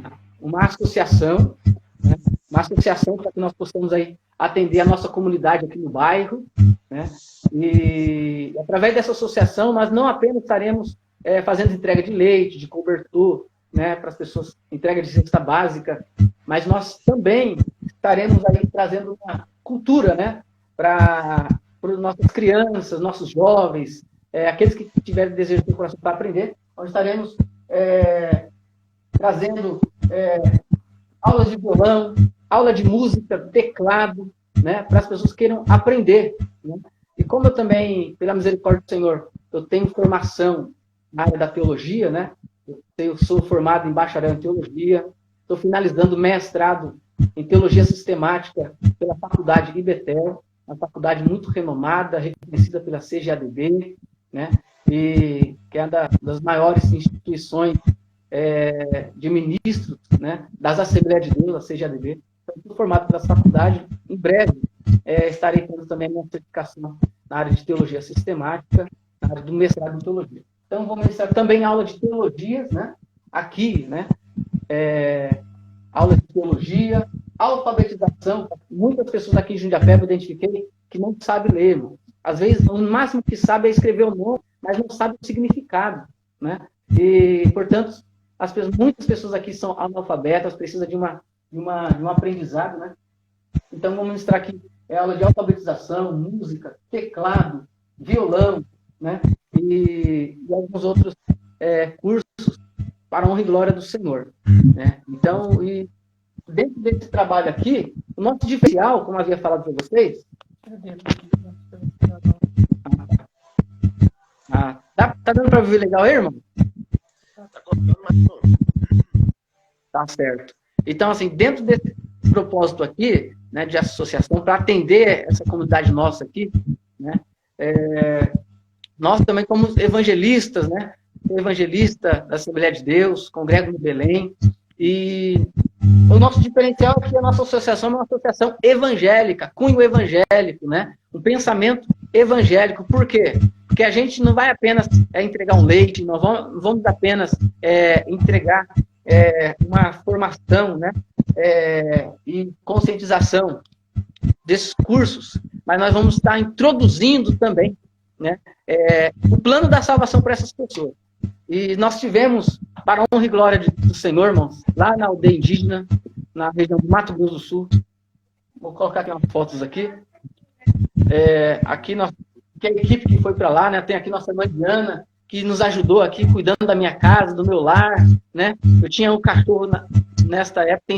associação, né? Uma associação para que nós possamos aí atender a nossa comunidade aqui no bairro, né? E através dessa associação, nós não apenas estaremos fazendo entrega de leite, de cobertor, né, para as pessoas, entrega de cesta básica, mas nós também estaremos aí trazendo uma cultura, né, para nossas crianças, nossos jovens, aqueles que tiverem desejo de coração para aprender, nós estaremos trazendo aulas de violão, aula de música, teclado, né, para as pessoas que queiram aprender, né? E como eu também, pela misericórdia do Senhor, eu tenho formação na área da teologia, né? Eu sou formado em bacharel em teologia, estou finalizando mestrado em teologia sistemática pela faculdade IBETEL, uma faculdade muito renomada, reconhecida pela CGADB, né? E que é uma das maiores instituições de ministros, né, das Assembleias de Deus, a CGADB. Então, estou formado pela faculdade. Em breve, estarei tendo também a minha certificação na área de teologia sistemática, na área do mestrado em teologia. Então, vou ministrar também aula de teologias, né? Aqui, né? Aula de teologia, alfabetização. Muitas pessoas aqui em Jundiapé eu identifiquei que não sabem ler, irmão. Às vezes, o máximo que sabe é escrever o nome, mas não sabe o significado, né? E, portanto, muitas pessoas aqui são analfabetas, precisam de um aprendizado, né? Então, vamos ministrar aqui aula de alfabetização, música, teclado, violão, né? E alguns outros cursos para a honra e glória do Senhor, né? Então, e dentro desse trabalho aqui, o nosso diferencial, como eu havia falado para vocês... Tá dando para ver legal aí, irmão?
Tá cortando, mas não.
Tá certo. Então, assim, dentro desse propósito aqui, né, de associação, para atender essa comunidade nossa aqui, né, nós também como evangelistas, né, sou evangelista da Assembleia de Deus, congrego no Belém, e o nosso diferencial aqui, a nossa associação é uma associação evangélica, cunho evangélico, né, um pensamento evangélico. Por quê? Porque a gente não vai apenas entregar um leite, não vamos apenas entregar uma formação, né, e conscientização desses cursos, mas nós vamos estar introduzindo também, né, o plano da salvação para essas pessoas. E nós tivemos, para a honra e glória do Senhor, irmãos, lá na aldeia indígena, na região do Mato Grosso do Sul, vou colocar aqui umas fotos aqui, aqui que a equipe que foi para lá, né, tem aqui nossa irmã Diana, que nos ajudou aqui, cuidando da minha casa, do meu lar, né? Eu tinha um cachorro nesta época,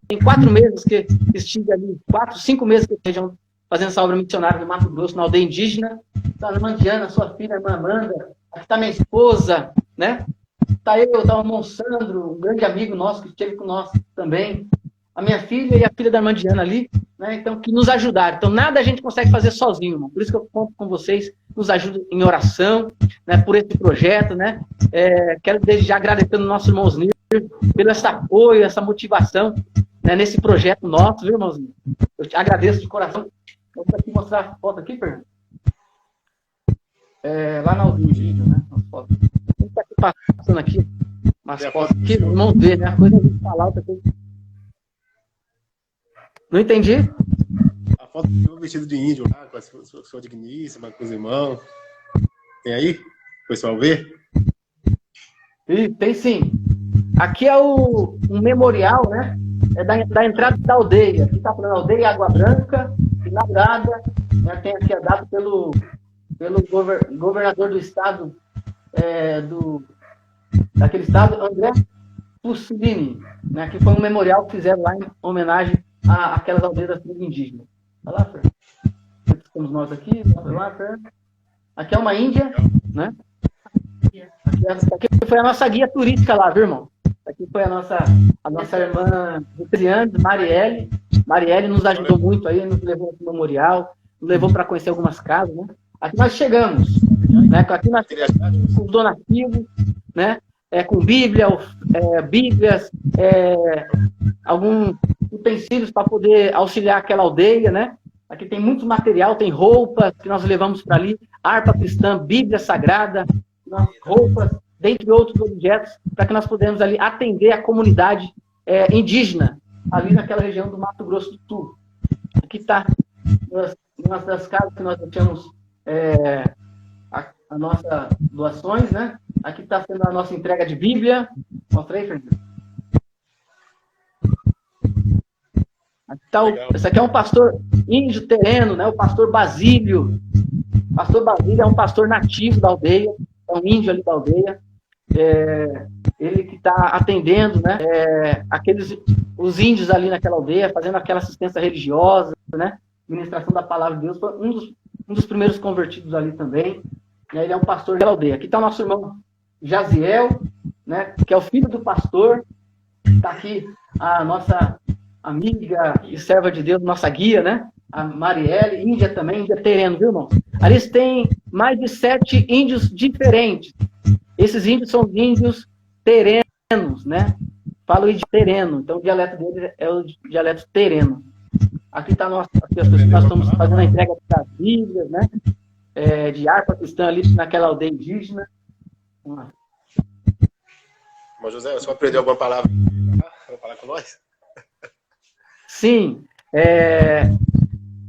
tem 4 meses que estive ali, 5 meses que estejam fazendo essa obra missionária no Mato Grosso, na aldeia indígena. Então, a irmã Diana, sua filha, a irmã Amanda, aqui está minha esposa, né? tá o irmão Sandro, um grande amigo nosso que esteve com nós também, a minha filha e a filha da irmã Diana ali, né? Então, que nos ajudaram. Então, nada a gente consegue fazer sozinho, irmão. Por isso que eu conto com vocês, nos ajudem em oração, né? Por esse projeto, né? Quero desde já agradecer ao nosso irmãozinho pelo esse apoio, essa motivação, né? Nesse projeto nosso, viu, irmãozinho? Eu te agradeço de coração. Vou aqui mostrar a foto aqui, Fernando. Lá na vídeo, né? As fotos. A gente tá aqui passando aqui umas fotos aqui, vamos ver, né? A coisa de falar, outra coisa. Não entendi?
A foto do vestido de índio lá, com a sua digníssima, com os irmãos. Tem aí? O pessoal ver?
Tem sim. Aqui é um memorial, né? Da entrada da aldeia. Aqui está falando aldeia Água Branca, inaugurada, né? Tem aqui a data pelo governador do estado, daquele estado, André Puccini, né? Que foi um memorial que fizeram lá em homenagem àquelas aldeias das tribos indígenas. Olha lá, Fer. Estamos nós aqui, lá, Fer. Aqui é uma Índia, né? Aqui foi a nossa guia turística lá, viu, irmão? Aqui foi a nossa irmã Triane, Marielle. Marielle nos ajudou muito aí, nos levou para o memorial, nos levou para conhecer algumas casas, né? Aqui nós chegamos, né? Aqui nós chegamos com donativos, né? Com Bíblias, alguns utensílios para poder auxiliar aquela aldeia, né? Aqui tem muito material, tem roupas que nós levamos para ali, harpa cristã, Bíblia Sagrada, roupas, dentre outros objetos, para que nós pudemos ali atender a comunidade indígena, ali naquela região do Mato Grosso do Sul. Aqui está uma das casas que nós deixamos a nossa doações, né? Aqui está sendo a nossa entrega de Bíblia. Mostra aí, Fernando. Esse aqui é um pastor índio terreno, né? O pastor Basílio. O pastor Basílio é um pastor nativo da aldeia, é um índio ali da aldeia. Ele que está atendendo, né? Os índios ali naquela aldeia, fazendo aquela assistência religiosa, né? Ministração da palavra de Deus. Foi um dos primeiros convertidos ali também. Ele é um pastor da aldeia. Aqui está o nosso irmão Jaziel, né? Que é o filho do pastor. Está aqui a nossa amiga e serva de Deus, nossa guia, né? A Marielle, Índia também, Índia terreno, viu, irmão? Ali tem mais de 7 índios diferentes. Esses índios são índios terenos, né? Falo de tereno, então o dialeto deles é o dialeto tereno. Aqui está nós estamos fazendo a entrega das Bíblias, né? De harpa cristã ali naquela aldeia indígena. Vamos lá.
Irmão José, você aprendeu alguma palavra para falar com nós?
Sim.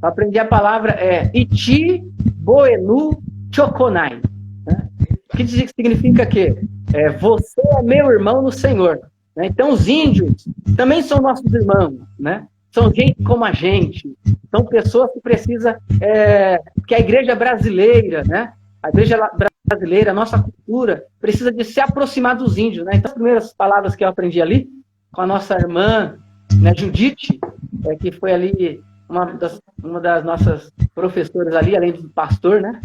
Aprendi a palavra Iti Boenu Choconai. Né? Que significa que você é meu irmão no Senhor. Né? Então, os índios também são nossos irmãos. Né? São gente como a gente. São pessoas que precisam... que a igreja brasileira, né? A igreja brasileira, a nossa cultura, precisa de se aproximar dos índios. Né? Então, as primeiras palavras que eu aprendi ali, com a nossa irmã, né, Judite, que foi ali uma das nossas professoras ali, além do pastor, né?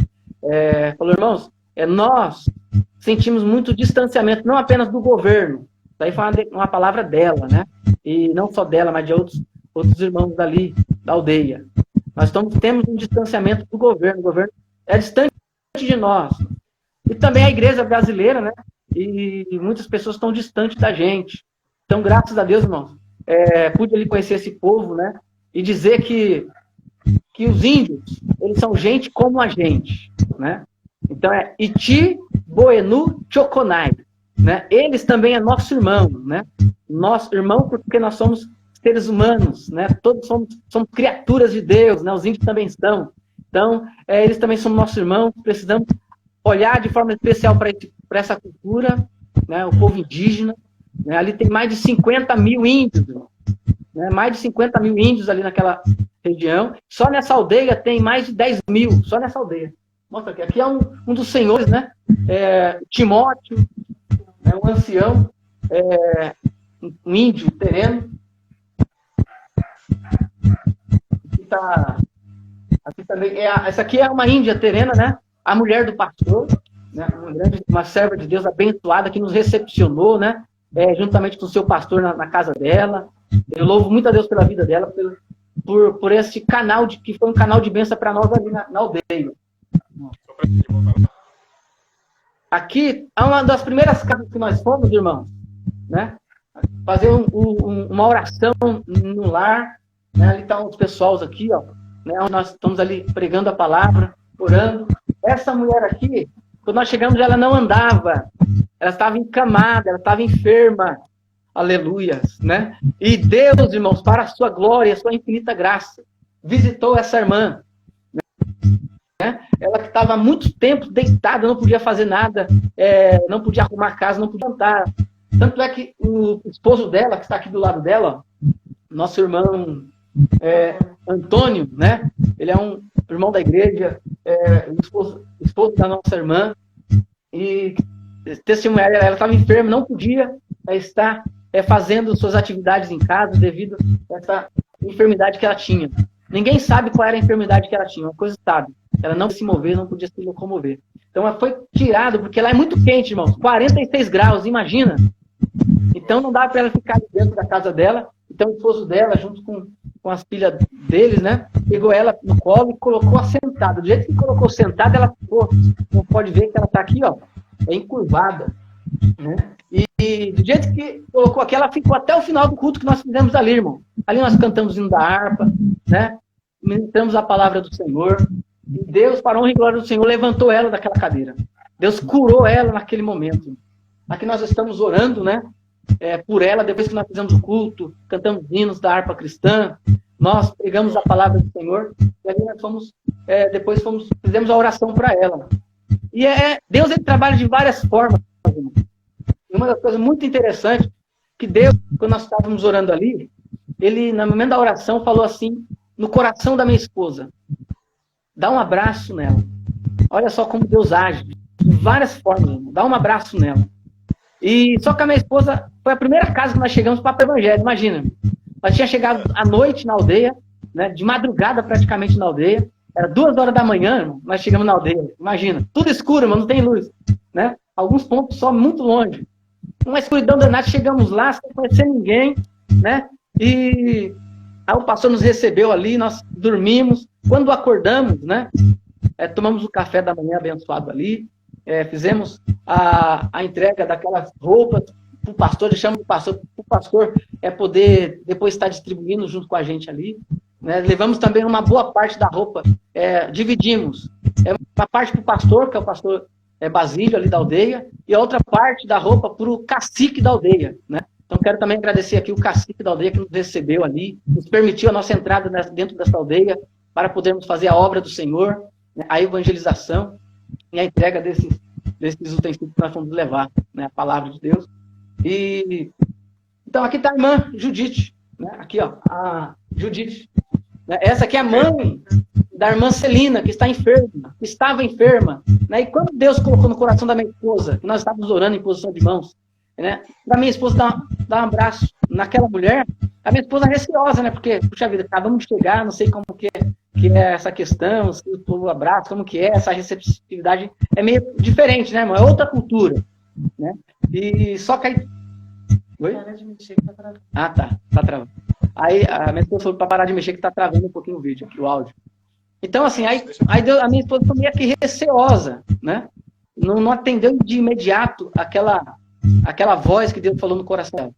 Falou, irmãos, nós sentimos muito distanciamento, não apenas do governo. Daí foi uma palavra dela, né? E não só dela, mas de outros irmãos dali, da aldeia. Nós temos um distanciamento do governo. O governo é distante de nós. E também a igreja brasileira, né? E muitas pessoas estão distantes da gente. Então, graças a Deus, irmãos, pude ali conhecer esse povo, né? E dizer que os índios, eles são gente como a gente, né? Então, Iti Boenu Choconai, né? Eles também é nosso irmão, né? Nosso irmão porque nós somos seres humanos, né? Todos somos criaturas de Deus, né? Os índios também são. Então, eles também são nossos irmãos, precisamos olhar de forma especial para essa cultura, né? O povo indígena, né? Ali tem mais de 50 mil índios, né? Mais de 50 mil índios ali naquela região. Só nessa aldeia tem mais de 10 mil, só nessa aldeia. Mostra aqui. Aqui é um dos senhores, né? Timóteo, um ancião, um índio terreno. Aqui também essa aqui é uma índia terena, né? A mulher do pastor, né? Uma serva de Deus abençoada que nos recepcionou, né? Juntamente com o seu pastor na casa dela. Eu louvo muito a Deus pela vida dela, por esse canal, que foi um canal de bênção para nós ali na aldeia. Aqui é uma das primeiras casas que nós fomos, irmãos, né? Fazer uma oração no lar, né? Ali estão os pessoals aqui, ó, né? Nós estamos ali pregando a palavra, orando. Essa mulher aqui, quando nós chegamos, ela não andava, ela estava encamada, ela estava enferma. Aleluias, né? E Deus, irmãos, para a sua glória, a sua infinita graça, visitou essa irmã, né? Ela que estava há muito tempo deitada, não podia fazer nada, não podia arrumar a casa, não podia andar. Tanto é que o esposo dela, que está aqui do lado dela, ó, nosso irmão Antônio, né? Ele é um irmão da igreja, esposo da nossa irmã, e testemunhar, ela estava enferma, não podia estar fazendo suas atividades em casa devido a essa enfermidade que ela tinha. Ninguém sabe qual era a enfermidade que ela tinha, uma coisa sabe. Ela não se mover, não podia se locomover. Então ela foi tirada, porque lá é muito quente, irmãos, 46 graus, imagina. Então não dá para ela ficar dentro da casa dela. Então o esposo dela, junto com as filhas deles, né, pegou ela no colo e colocou sentada. Do jeito que colocou sentada, ela ficou, não pode ver que ela está aqui, ó, encurvada, né? E do jeito que colocou aqui, ela ficou até o final do culto que nós fizemos ali, irmão. Ali nós cantamos o hino da harpa, né? Ministramos a palavra do Senhor. E Deus, para a honra e glória do Senhor, levantou ela daquela cadeira. Deus curou ela naquele momento. Aqui nós estamos orando, né? Por ela, depois que nós fizemos o culto, cantamos hinos da harpa cristã, nós pregamos a palavra do Senhor, e ali nós fizemos a oração para ela. E Deus, ele trabalha de várias formas, irmão. E uma das coisas muito interessantes, que Deus, quando nós estávamos orando ali, ele, no momento da oração, falou assim, no coração da minha esposa, dá um abraço nela. Olha só como Deus age, de várias formas, irmão. Dá um abraço nela. E só que a minha esposa, foi a primeira casa que nós chegamos para o Evangelho, imagina. Nós tínhamos chegado à noite na aldeia, né, de madrugada praticamente na aldeia, era 2h da manhã, irmão, nós chegamos na aldeia, imagina, tudo escuro, mas não tem luz, né? Alguns pontos só muito longe. Uma escuridão danada, chegamos lá, sem conhecer ninguém, né? E aí o pastor nos recebeu ali, nós dormimos. Quando acordamos, né? Tomamos o café da manhã abençoado ali, fizemos a entrega daquelas roupas para o pastor, deixamos para o pastor poder depois estar distribuindo junto com a gente ali, né? Levamos também uma boa parte da roupa, dividimos. Uma parte para o pastor, que é o pastor Basílio ali da aldeia, e a outra parte da roupa para o cacique da aldeia, né? Então quero também agradecer aqui o cacique da aldeia que nos recebeu ali, nos permitiu a nossa entrada dentro dessa aldeia para podermos fazer a obra do Senhor, né? A evangelização e a entrega desses utensílios que nós vamos levar, né? A palavra de Deus. E então aqui está a irmã Judite, né? Aqui, ó, a Judite, né? Essa aqui é a mãe da irmã Celina, que está enferma, que estava enferma, né? E quando Deus colocou no coração da minha esposa, que nós estávamos orando em posição de mãos, né? Para minha esposa dar um abraço naquela mulher, a minha esposa é receosa, né? Porque, puxa vida, acabamos de chegar, não sei como que é essa questão, se o povo abraça, como que é, essa receptividade é meio diferente, né, irmão? É outra cultura, né? E só que aí... Oi? Ah, tá travando. Aí a minha esposa falou para parar de mexer, que tá travando um pouquinho o vídeo, aqui, o áudio. Então, assim, aí a minha esposa foi meio que receosa, né? Não atendeu de imediato aquela voz que Deus falou no coração dela.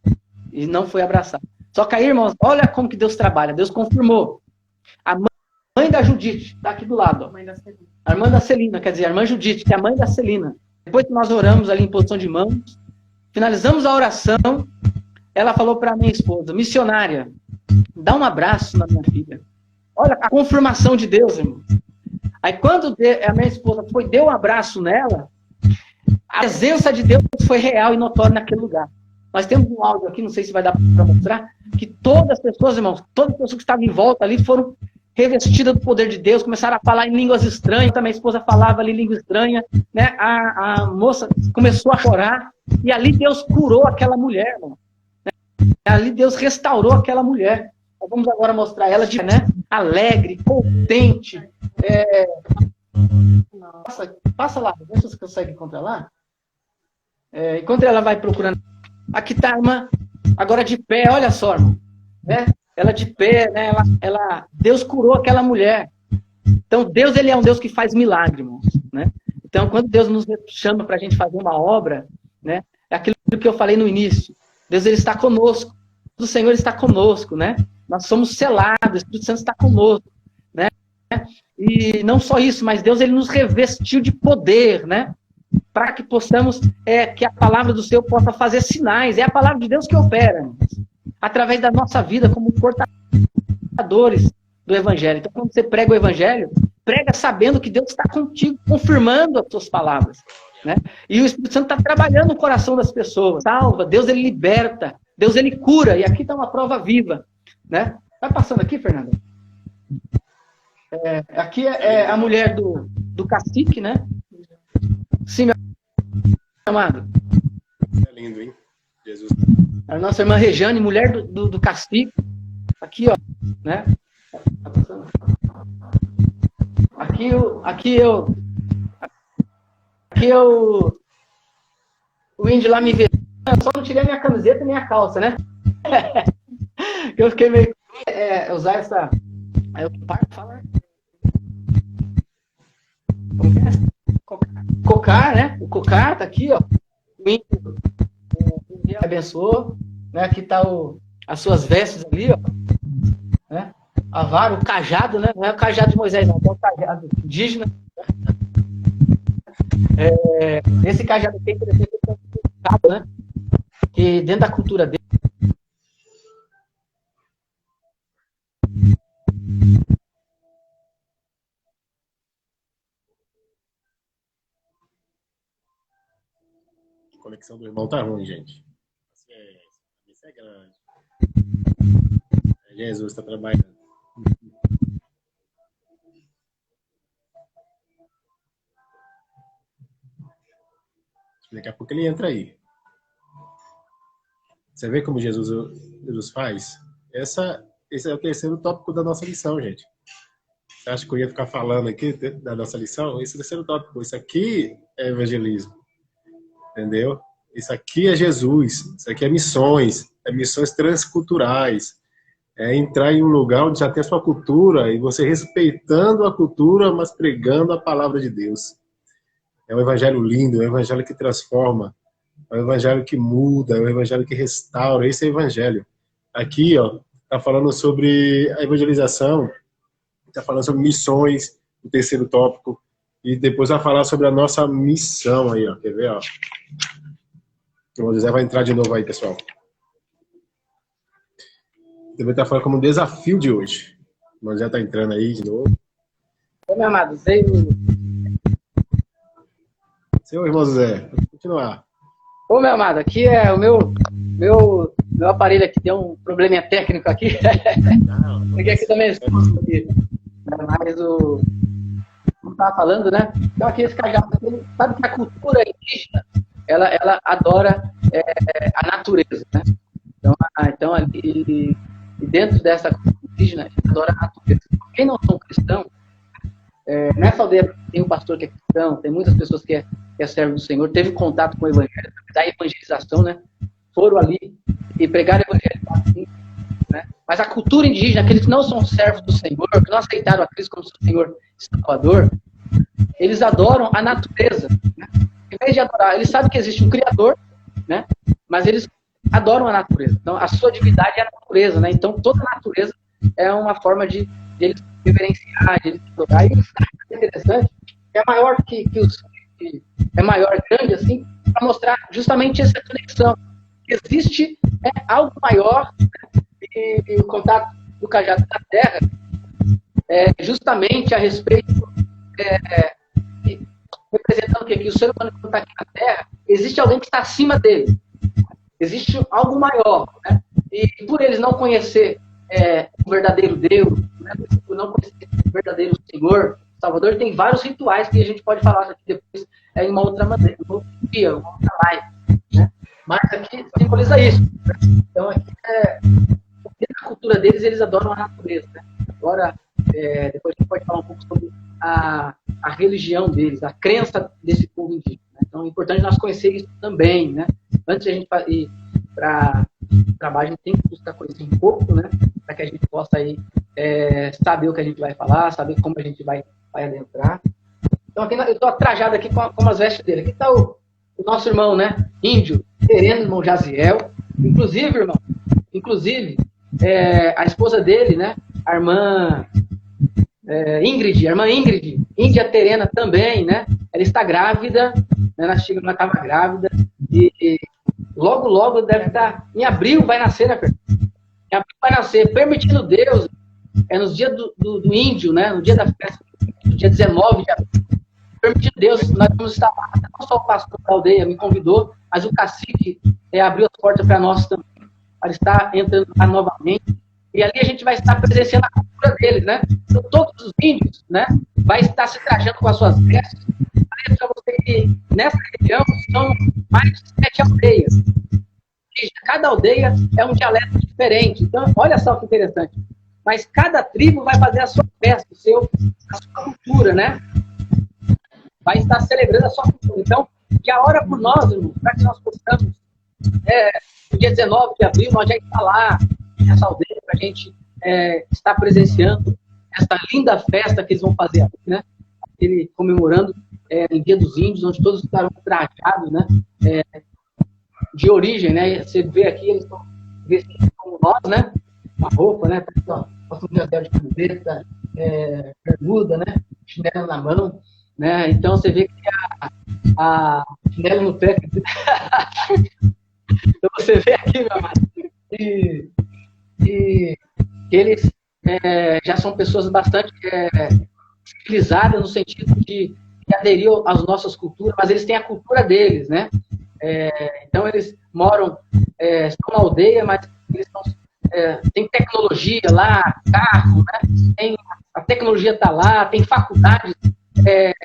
E não foi abraçar. Só que aí, irmãos, olha como que Deus trabalha. Deus confirmou. A mãe da Judite, está aqui do lado. Ó. A irmã da Celina, quer dizer, a irmã Judite, que é a mãe da Celina. Depois que nós oramos ali em posição de mãos, finalizamos a oração, ela falou para a minha esposa, missionária, dá um abraço na minha filha. Olha a confirmação de Deus, irmão. Aí quando a minha esposa deu um abraço nela, a presença de Deus foi real e notória naquele lugar. Nós temos um áudio aqui, não sei se vai dar para mostrar, que todas as pessoas, irmãos, todas as pessoas que estavam em volta ali foram revestidas do poder de Deus, começaram a falar em línguas estranhas, também a esposa falava ali língua estranha, né? A moça começou a chorar, e ali Deus curou aquela mulher, irmão. Ali Deus restaurou aquela mulher. Nós vamos agora mostrar ela alegre, contente, Passa lá, vê se você consegue encontrar lá. Enquanto ela vai procurando. Aqui tá a irmã, agora de pé, olha só, irmão. Né? Ela de pé, né? Deus curou aquela mulher. Então, Deus, ele é um Deus que faz milagre, irmão. Né? Então, quando Deus nos chama para a gente fazer uma obra, né? É aquilo que eu falei no início. Deus, ele está conosco. O Senhor está conosco, né? Nós somos selados, o Espírito Santo está conosco, né? E não só isso, mas Deus, ele nos revestiu de poder, né? Para que possamos, que a palavra do Senhor possa fazer sinais. É a palavra de Deus que opera, através da nossa vida, como portadores do Evangelho. Então, quando você prega o Evangelho, prega sabendo que Deus está contigo, confirmando as suas palavras, né? E o Espírito Santo está trabalhando no coração das pessoas, salva, Deus, ele liberta, Deus, ele cura, e aqui está uma prova viva, né? Vai passando aqui, Fernando? Aqui é a mulher do cacique, né? Sim, meu amado.
É lindo, hein? Jesus.
A nossa irmã Rejane, mulher do cacique. Aqui, ó, né? Tá passando. O índio lá me vê. Eu só não tirei minha camiseta e minha calça, né? Eu fiquei meio... usar essa... Aí eu paro de falar. Como que é? Cocar, né? O cocar tá aqui, ó. O índio abençoou. Né? Aqui tá as suas vestes ali, ó. Né? A vara, o cajado, né? Não é o cajado de Moisés, não. É o cajado indígena. Esse cajado aqui é interessante, né? Que dentro da cultura dele.
A conexão do irmão tá ruim, gente. Isso é grande. Jesus está trabalhando. Daqui a pouco ele entra aí. Você vê como Jesus faz? Esse é o terceiro tópico da nossa lição, gente. Você acha que eu ia ficar falando aqui da nossa lição? Esse é o terceiro tópico. Isso aqui é evangelismo. Entendeu? Isso aqui é Jesus. Isso aqui é missões transculturais. É entrar em um lugar onde já tem a sua cultura e você respeitando a cultura, mas pregando a palavra de Deus. É um evangelho lindo, é um evangelho que transforma, é um evangelho que muda, é um evangelho que restaura. Esse é o evangelho. Aqui, ó, tá falando sobre a evangelização, tá falando sobre missões, o terceiro tópico, e depois vai falar sobre a nossa missão aí, ó. Quer ver, ó? O José vai entrar de novo aí, pessoal. Também tá falando como um desafio de hoje. O José tá entrando aí de novo.
Ô, meu amado, veio...
Seu irmão José, vamos continuar.
Ô, meu amado, aqui é o meu aparelho aqui, deu um probleminha técnico aqui. Peguei aqui também, mas como estava falando, né? Então aqui esse cajado, sabe que a cultura indígena, ela adora a natureza, né? Então ali, e dentro dessa cultura indígena, ela adora a natureza. Quem não são cristãos, nessa aldeia tem um pastor que é cristão, tem muitas pessoas que é servo do Senhor, teve contato com o Evangelho, da evangelização, né? Foram ali e pregaram o Evangelho assim, né? Mas a cultura indígena, aqueles que não são servos do Senhor, que não aceitaram a Cristo como seu Senhor e Salvador, eles adoram a natureza, né? Em vez de adorar, eles sabem que existe um Criador, né? Mas eles adoram a natureza. Então, a sua divindade é a natureza, né? Então, toda a natureza é uma forma de eles reverenciar, de eles adorar. E isso é interessante, é maior que é maior, grande, assim, para mostrar justamente essa conexão. Existe algo maior, né? E o contato do cajado da terra é justamente a respeito, representando que o ser humano que está aqui na terra, existe alguém que está acima dele. Existe algo maior, né? E por eles não conhecer o verdadeiro Deus, né? Por não conhecer o verdadeiro Senhor, Salvador, tem vários rituais que a gente pode falar aqui depois em uma outra maneira, um outro dia, uma outra live, né? Mas aqui simboliza isso. Né? Então aqui na cultura deles, eles adoram a natureza, né? Agora, depois a gente pode falar um pouco sobre a religião deles, a crença desse povo indígena. Então, é importante nós conhecer isso também, né? Antes de a gente ir para o trabalho, a gente tem que buscar conhecer um pouco, né? Para que a gente possa aí, saber o que a gente vai falar, saber como a gente vai adentrar. Então, aqui, eu estou trajado aqui com as vestes dele. Aqui está o nosso irmão, né? Índio, tereno, irmão Jaziel. Inclusive, irmão, a esposa dele, né? A irmã Ingrid, Índia Terena também, né? Ela está grávida, né? Ela estava grávida e logo deve estar, em abril vai nascer, né, Fer? Em abril vai nascer, permitindo Deus, nos dias do índio, né? No dia da festa, no dia 19 de abril. Permitindo Deus, nós vamos estar lá, não só o pastor da aldeia me convidou, mas o cacique abriu as portas para nós também, para estar entrando lá novamente. E ali a gente vai estar presenciando a cultura deles, né? Então, todos os índios, né? Vai estar se trajando com as suas vestes. Falei para você que nessa região são mais de 7 aldeias. E cada aldeia é um dialeto diferente. Então, olha só que interessante. Mas cada tribo vai fazer a sua festa, a sua cultura, né? Vai estar celebrando a sua cultura. Então, já ora por nós, irmão, para que nós possamos, no dia 19 de abril, nós já está lá nessa aldeia, para a gente estar presenciando essa linda festa que eles vão fazer aqui, né? Comemorando o Dia dos Índios, onde todos estarão trajados, né? De origem, né? Você vê aqui, eles estão vestidos como nós, né? Uma roupa, né? Nosso chapéu de camiseta, bermuda, né? Chinelo na mão, né? Então você vê que a chinelo no pé. Então você vê aqui, meu amado, e eles já são pessoas bastante civilizadas no sentido de aderir às nossas culturas, mas eles têm a cultura deles, né? Então eles moram, estão na aldeia, mas eles têm tecnologia lá, carro, né? A tecnologia está lá, tem faculdades,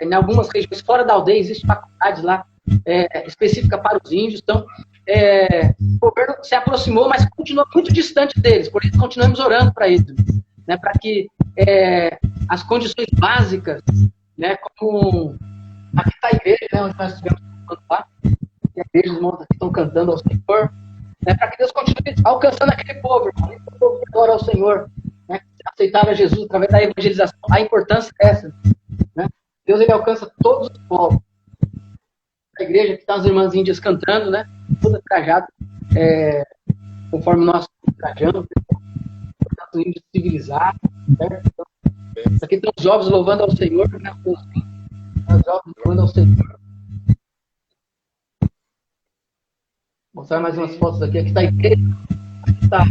em algumas regiões fora da aldeia existe faculdade lá específica para os índios. Então o governo se aproximou, mas continua muito distante deles, por isso continuamos orando para eles, né? Para que as condições básicas, né? Como aqui está a igreja, né? Onde nós estivemos lá, e a igreja, os irmãos aqui estão cantando ao Senhor, né? Para que Deus continue alcançando aquele povo, irmão, o povo que adora ao Senhor, né? Aceitava Jesus através da evangelização. A importância é essa, né? Deus, ele alcança todos os povos. A igreja que está as irmãs índias cantando, né? Toda trajada, conforme nós trajamos, os índios civilizados, certo? Então, aqui estão os jovens louvando ao Senhor, né? Os jovens louvando ao Senhor. Vou mostrar mais umas fotos aqui. Aqui está a igreja. Aqui está.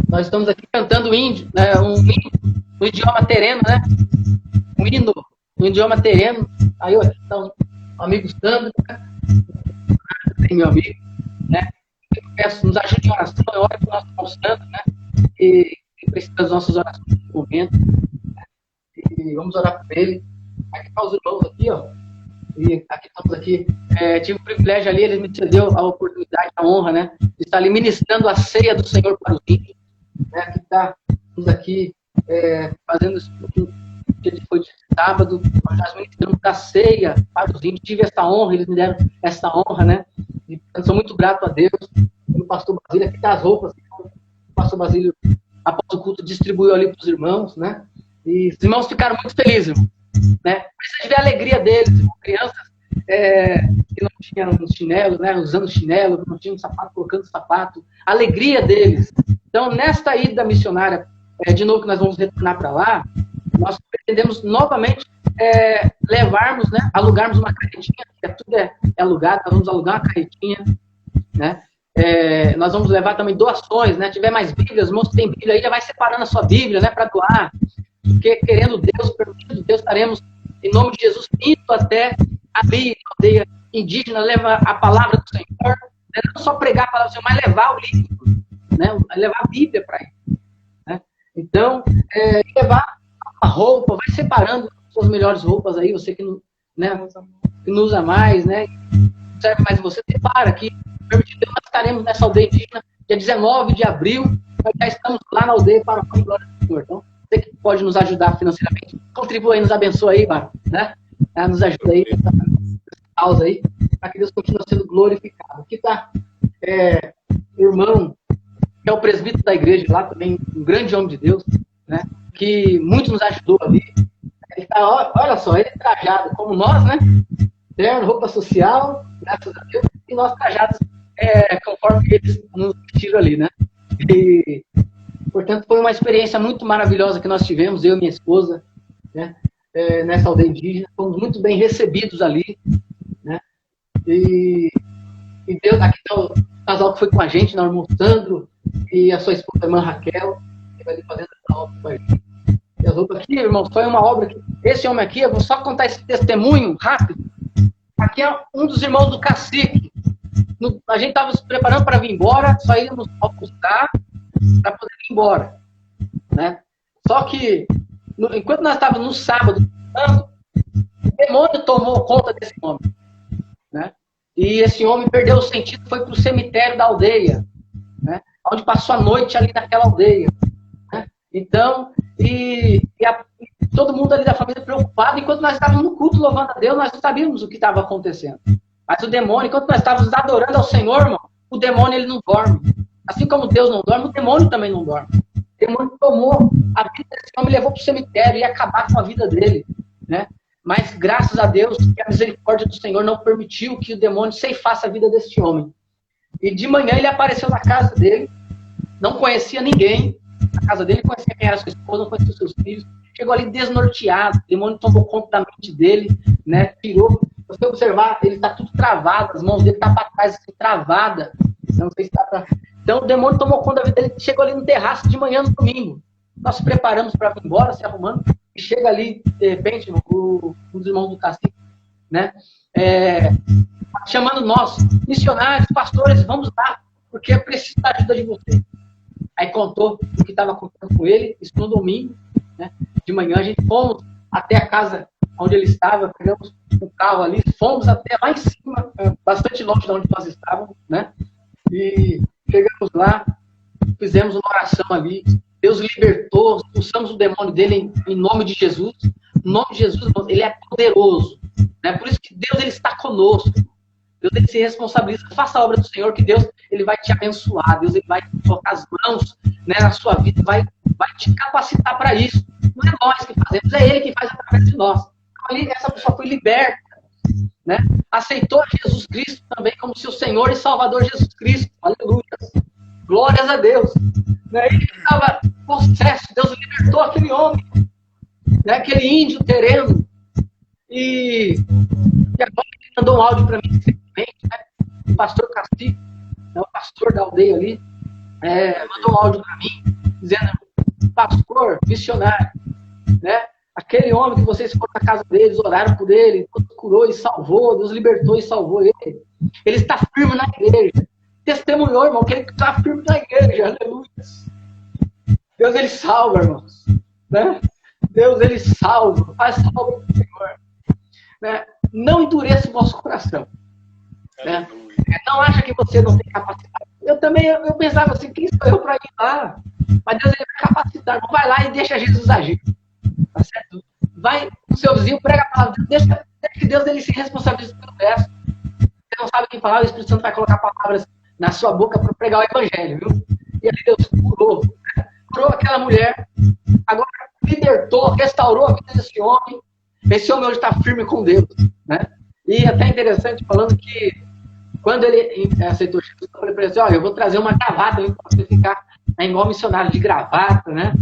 Nós estamos aqui cantando índio, né? Um hino no idioma tereno, né? Um hino no idioma tereno. Aí, olha, estão amigos Sandro, né? Tem meu amigo, né? Eu peço, nos ajude em oração, é hora que nós estamos Sandro, né? E precisa das nossas orações nesse momento, né? E vamos orar por ele. Aqui estão os irmãos aqui, ó. E aqui estamos aqui. Tive o privilégio ali, ele me cedeu a oportunidade, a honra, né? De estar ali ministrando a ceia do Senhor para os índios, né? Aqui estamos aqui fazendo isso. Foi de sábado, nós já ministramos da ceia para os índios, tive essa honra, eles me deram essa honra, né? E eu sou muito grato a Deus. O pastor Basílio, aqui está as roupas, o pastor Basílio, após o culto, distribuiu ali para os irmãos, né? E os irmãos ficaram muito felizes, irmão, né? Precisa ver a alegria deles, crianças que não tinham chinelo, né? Usando chinelo, não tinham sapato, colocando sapato, a alegria deles. Então, nesta ida missionária, de novo que nós vamos retornar para lá, nós pretendemos novamente levarmos, né, alugarmos uma carretinha, que tudo é alugado, nós vamos alugar uma carretinha, né? Nós vamos levar também doações, né? Se tiver mais Bíblias, irmãos que tem Bíblia aí, já vai separando a sua Bíblia, né, para doar, porque querendo Deus, permitindo Deus, estaremos, em nome de Jesus, indo até abrir a aldeia indígena, levar a palavra do Senhor, né? Não só pregar a palavra do Senhor, mas levar o livro, né? Levar a Bíblia para ele, né? Então, levar a roupa, vai separando suas melhores roupas aí, você que não, né, que não usa mais, né, serve mais você, separa aqui, permitindo Deus, nós estaremos nessa aldeia indígena, dia 19 de abril, nós já estamos lá na aldeia para a glória do Senhor. Então, você que pode nos ajudar financeiramente, contribua aí, nos abençoa aí, mano, né? Nos ajuda aí, nessa causa aí, para que Deus continue sendo glorificado. Aqui está o irmão, que é o presbítero da igreja lá também, um grande homem de Deus, né? Que muito nos ajudou ali. Ele tá, olha só, ele trajado como nós, né? Terno, roupa social, graças a Deus, e nós trajados conforme eles nos vestiram ali, né? E, portanto, foi uma experiência muito maravilhosa que nós tivemos, eu e minha esposa, né? Nessa aldeia indígena, fomos muito bem recebidos ali, né? E Deus, aqui está o casal que foi com a gente, o irmão Sandro e a sua esposa, a irmã Raquel, que vai fazendo essa obra com a gente. E as roupas aqui, irmão, foi uma obra que esse homem aqui, eu vou só contar esse testemunho rápido. Aqui é um dos irmãos do cacique. A gente estava se preparando para vir embora, só íamos almoçar para poder ir embora, né? Só que, enquanto nós estávamos no sábado, o demônio tomou conta desse homem, né? E esse homem perdeu o sentido, foi para o cemitério da aldeia, né? Onde passou a noite ali naquela aldeia, né? Então, todo mundo ali da família preocupado, enquanto nós estávamos no culto louvando a Deus, nós não sabíamos o que estava acontecendo. Mas o demônio, enquanto nós estávamos adorando ao Senhor, irmão, o demônio ele não dorme. Assim como Deus não dorme, o demônio também não dorme. O demônio tomou a vida desse homem, levou para o cemitério e ia acabar com a vida dele, né? Mas graças a Deus que a misericórdia do Senhor não permitiu que o demônio ceifasse a vida desse homem. E de manhã ele apareceu na casa dele, não conhecia ninguém na casa dele, conhecia quem era sua esposa, não conhecia os seus filhos. Chegou ali desnorteado, o demônio tomou conta da mente dele, né? Tirou. Se você observar, ele está tudo travado, as mãos dele estão para trás, assim, travada. Não sei se está pra... Então o demônio tomou conta da vida dele, chegou ali no terraço de manhã no domingo. Nós se preparamos para vir embora, se arrumando, e chega ali, de repente, um dos irmãos do cacique, né? Chamando nós, missionários, pastores, vamos lá, porque eu preciso da ajuda de vocês. Aí contou o que estava acontecendo com ele, isso no domingo, né? De manhã a gente fomos até a casa onde ele estava, pegamos um carro ali, fomos até lá em cima, bastante longe de onde nós estávamos, né? E chegamos lá, fizemos uma oração ali, Deus libertou, expulsamos o demônio dele em nome de Jesus. O nome de Jesus, ele é poderoso, né? Por isso que Deus ele está conosco. Deus ele se responsabiliza, faça a obra do Senhor, que Deus ele vai te abençoar, Deus ele vai colocar as mãos, né, na sua vida, vai te capacitar para isso. Não é nós que fazemos, é Ele que faz através de nós. Então, ali, essa pessoa foi liberta, né? Aceitou Jesus Cristo também como seu Senhor e Salvador Jesus Cristo. Aleluia. Glórias a Deus. Né? Ele estava possesso, Deus libertou aquele homem, né? Aquele índio terreno. E agora ele mandou um áudio para mim recentemente, né? O pastor Cacique, né? O pastor da aldeia ali, mandou um áudio para mim, dizendo: pastor, missionário, né? Aquele homem que vocês foram na casa deles, oraram por ele, Deus curou e salvou, Deus libertou e salvou ele. Ele está firme na igreja. Testemunhou, irmão, que ele está firme na igreja. Aleluia. Deus, ele salva, irmãos. Né? Deus, ele salva. Faz a obra do Senhor. Né? Não endureça o vosso coração. Né? Não acha que você não tem capacidade. Eu pensava assim, quem sou eu para ir lá? Mas Deus, ele vai capacitar. Não vai lá e deixa Jesus agir. Tá certo? Vai no seu vizinho, prega a palavra de Deus, deixa que Deus ele se responsabilize pelo resto. Você não sabe o que falar, o Espírito Santo vai colocar palavras na sua boca para pregar o evangelho, viu? E ali Deus curou aquela mulher, agora libertou, restaurou a vida desse homem. Esse homem hoje está firme com Deus, né? E até interessante, falando que quando ele aceitou Jesus, eu falei para ele assim: olha, eu vou trazer uma gravata para você ficar igual missionário de gravata, né?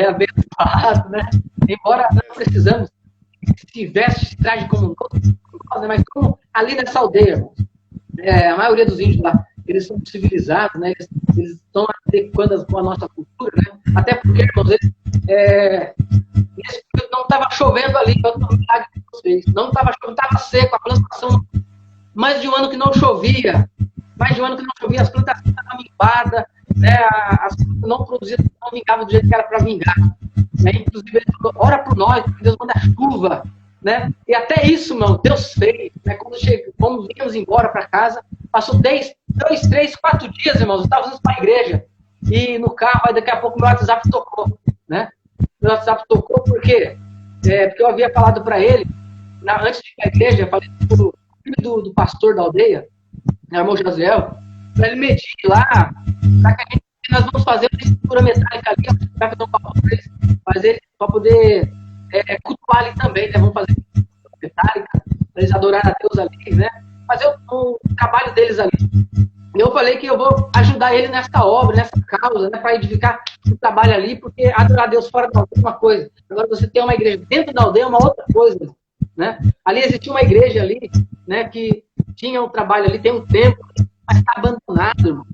Abençoado, né? Embora nós precisamos se veste, se traje como nós, né? Mas como ali nessa aldeia, irmãos, a maioria dos índios lá, eles são civilizados, né? Eles estão adequando com a nossa cultura, né? Até porque, irmãos, nesse período não estava chovendo ali, não estava chovendo, estava seco, a plantação, mais de um ano que não chovia, as plantações estavam limpadas, né? As plantas não produziam, não vingavam do jeito que era para vingar. Né? Inclusive, ele falou: ora por nós, Deus manda chuva. Né? E até isso, irmão, Deus fez. Né? Quando viemos embora para casa, passou 2, 3, 4 dias, irmãos, eu estava indo para a igreja. E no carro, aí daqui a pouco meu WhatsApp tocou. Né? meu WhatsApp tocou, por quê? Porque eu havia falado para ele, antes de ir para a igreja, eu falei para o filho do pastor da aldeia, né, irmão Josiel, para ele medir lá, nós vamos fazer uma estrutura metálica ali, vai fazer um papo para eles, para poder cultuar ali também, né? Vamos fazer estrutura metálica, para eles adorarem a Deus ali, né? Fazer o trabalho deles ali. Eu falei que eu vou ajudar ele nessa obra, nessa causa, né, para edificar o trabalho ali, porque adorar a Deus fora da aldeia é uma coisa. Agora, você tem uma igreja dentro da aldeia é uma outra coisa, né? Ali existia uma igreja ali, né, que tinha um trabalho ali, tem um templo, mas está abandonado, irmão.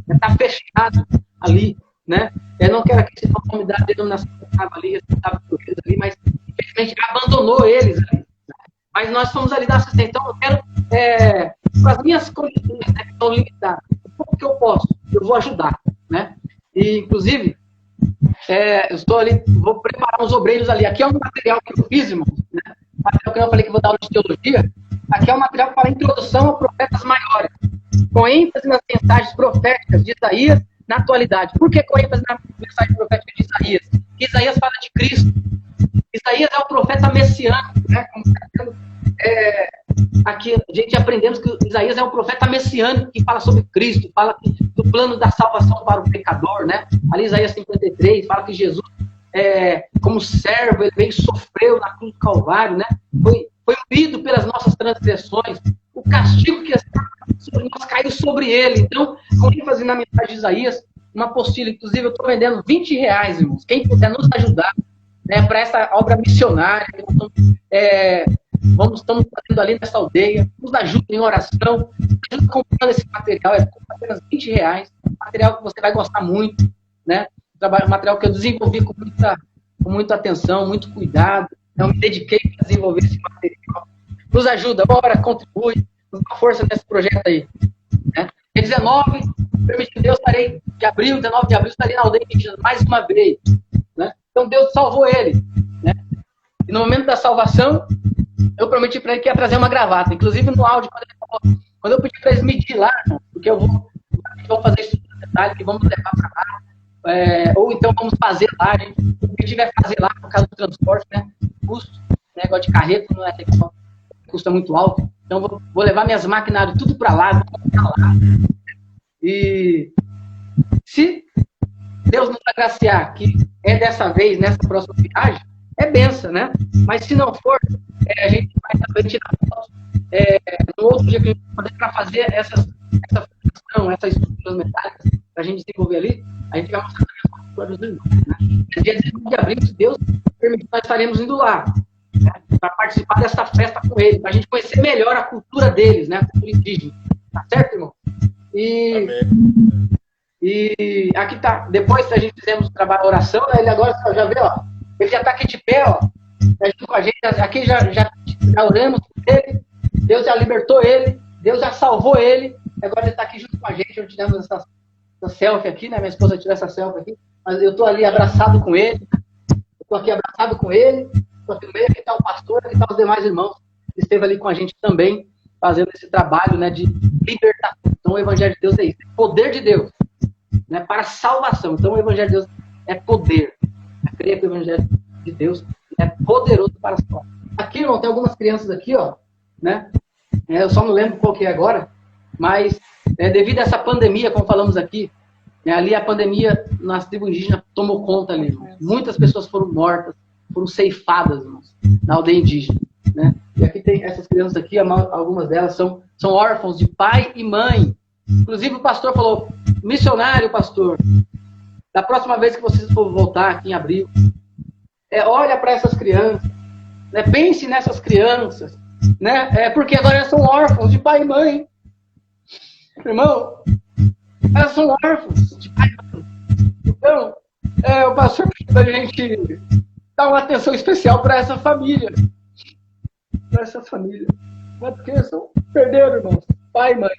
Está fechado ali, né? Eu não quero aqui citar o nome da denominação que estava ali, mas infelizmente abandonou eles ali. Né? Mas nós fomos ali dar assistência. Então, eu quero, com as minhas condições, né, que estão limitadas, o pouco que eu posso, eu vou ajudar, né? E, inclusive, eu estou ali, vou preparar uns obreiros ali. Aqui é um material que eu fiz, irmão, né? Material que eu falei que vou dar aula de teologia. Aqui é um material que fala introdução a profetas maiores, com ênfase nas mensagens proféticas de Isaías na atualidade. Por que com ênfase na mensagem profética de Isaías? Porque Isaías fala de Cristo. Isaías é o profeta messiânico, né? Aqui a gente aprendemos que Isaías é o profeta messiânico que fala sobre Cristo, fala do plano da salvação para o pecador, né? Ali Isaías 53 fala que Jesus, como servo, ele veio e sofreu na cruz do Calvário, né? Foi moído pelas nossas transgressões. O castigo que estava sobre nós caiu sobre ele. Então, com ênfase na mensagem de Isaías, uma apostila, inclusive, eu estou vendendo R$20, irmãos. Quem puder nos ajudar, né, para essa obra missionária que estamos fazendo ali nessa aldeia, nos ajuda em oração, ajuda comprando esse material, apenas R$20, material que você vai gostar muito, né? Material que eu desenvolvi com muita atenção, muito cuidado. Eu me dediquei para desenvolver esse material. Nos ajuda, ora, contribui, nos dá força nesse projeto aí. Né? Dia 19, permitindo Deus, estarei de abril, 19 de abril, estarei na aldeia indígena mais uma vez. Né? Então Deus salvou ele. Né? E no momento da salvação, eu prometi para ele que ia trazer uma gravata. Inclusive no áudio, quando eu pedi para eles medir lá, porque vamos fazer isso no detalhe, que vamos levar para lá, ou então vamos fazer lá, a gente, o que tiver fazer lá, por causa do transporte, né? Custo, negócio de carreta, não é custa muito alto. Então, vou levar minhas máquinas tudo para lá, vou colocar lá. E se Deus nos agraciar, que é dessa vez, nessa próxima viagem, é benção, né? Mas se não for, a gente vai também tirar fotos no outro dia que a gente vai fazer para fazer essa fundação, essas estruturas metálicas, para a gente desenvolver ali, a gente vai mostrar também as fotos dos irmãos. Né? No dia 19 de abril, se Deus permitir, nós estaremos indo lá. Né, para participar dessa festa com eles, para a gente conhecer melhor a cultura deles, né, a cultura indígena. Tá certo, irmão? E aqui tá, depois que a gente fizemos o trabalho de oração, né, ele agora já vê, ó, ele já está aqui de pé, ó, tá junto com a gente, aqui já oramos com ele, Deus já libertou ele, Deus já salvou ele, agora ele está aqui junto com a gente, eu tiramos essa selfie aqui, né, minha esposa tirou essa selfie aqui, mas eu estou ali abraçado com ele, estou aqui abraçado com ele, aqui no meio, aqui está o pastor, aqui estão os demais irmãos que esteve ali com a gente também, fazendo esse trabalho, né, de libertação. Então, o Evangelho de Deus é isso, é poder de Deus, né, para salvação. Então, o Evangelho de Deus é poder. Eu creio que o Evangelho de Deus é poderoso para salvar. Aqui, irmão, tem algumas crianças aqui, ó, né, eu só não lembro qual que é agora, mas devido a essa pandemia, como falamos aqui, ali a pandemia nas tribos indígenas tomou conta ali, irmão. Muitas pessoas foram mortas, foram ceifadas, irmãos, na aldeia indígena, né? E aqui tem essas crianças aqui, algumas delas são órfãos de pai e mãe. Inclusive o pastor falou, missionário, pastor, da próxima vez que vocês for voltar aqui em abril, olha para essas crianças, né? Pense nessas crianças, né? Porque agora elas são órfãos de pai e mãe. Irmão, elas são órfãos de pai e mãe. Então, o pastor precisa da gente dar uma atenção especial para essa família. Para essa família. Porque perderam, irmãos, pai e mãe.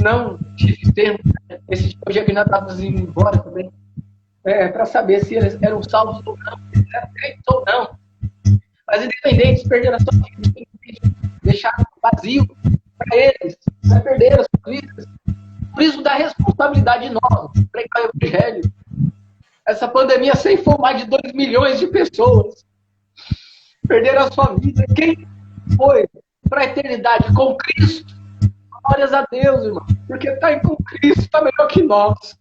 Não tive tempo, esse dia que nós estávamos indo embora também, para saber se eles eram salvos ou não, se eles eram crentes ou não. Mas independentes, perderam a sua vida, deixaram vazio para eles, perderam as suas vidas. Por isso dá responsabilidade de nós, pregar o Evangelho. Essa pandemia ceifou mais de 2 milhões de pessoas. Perderam a sua vida. Quem foi para a eternidade com Cristo? Glórias a Deus, irmão. Porque estar com Cristo está melhor que nós.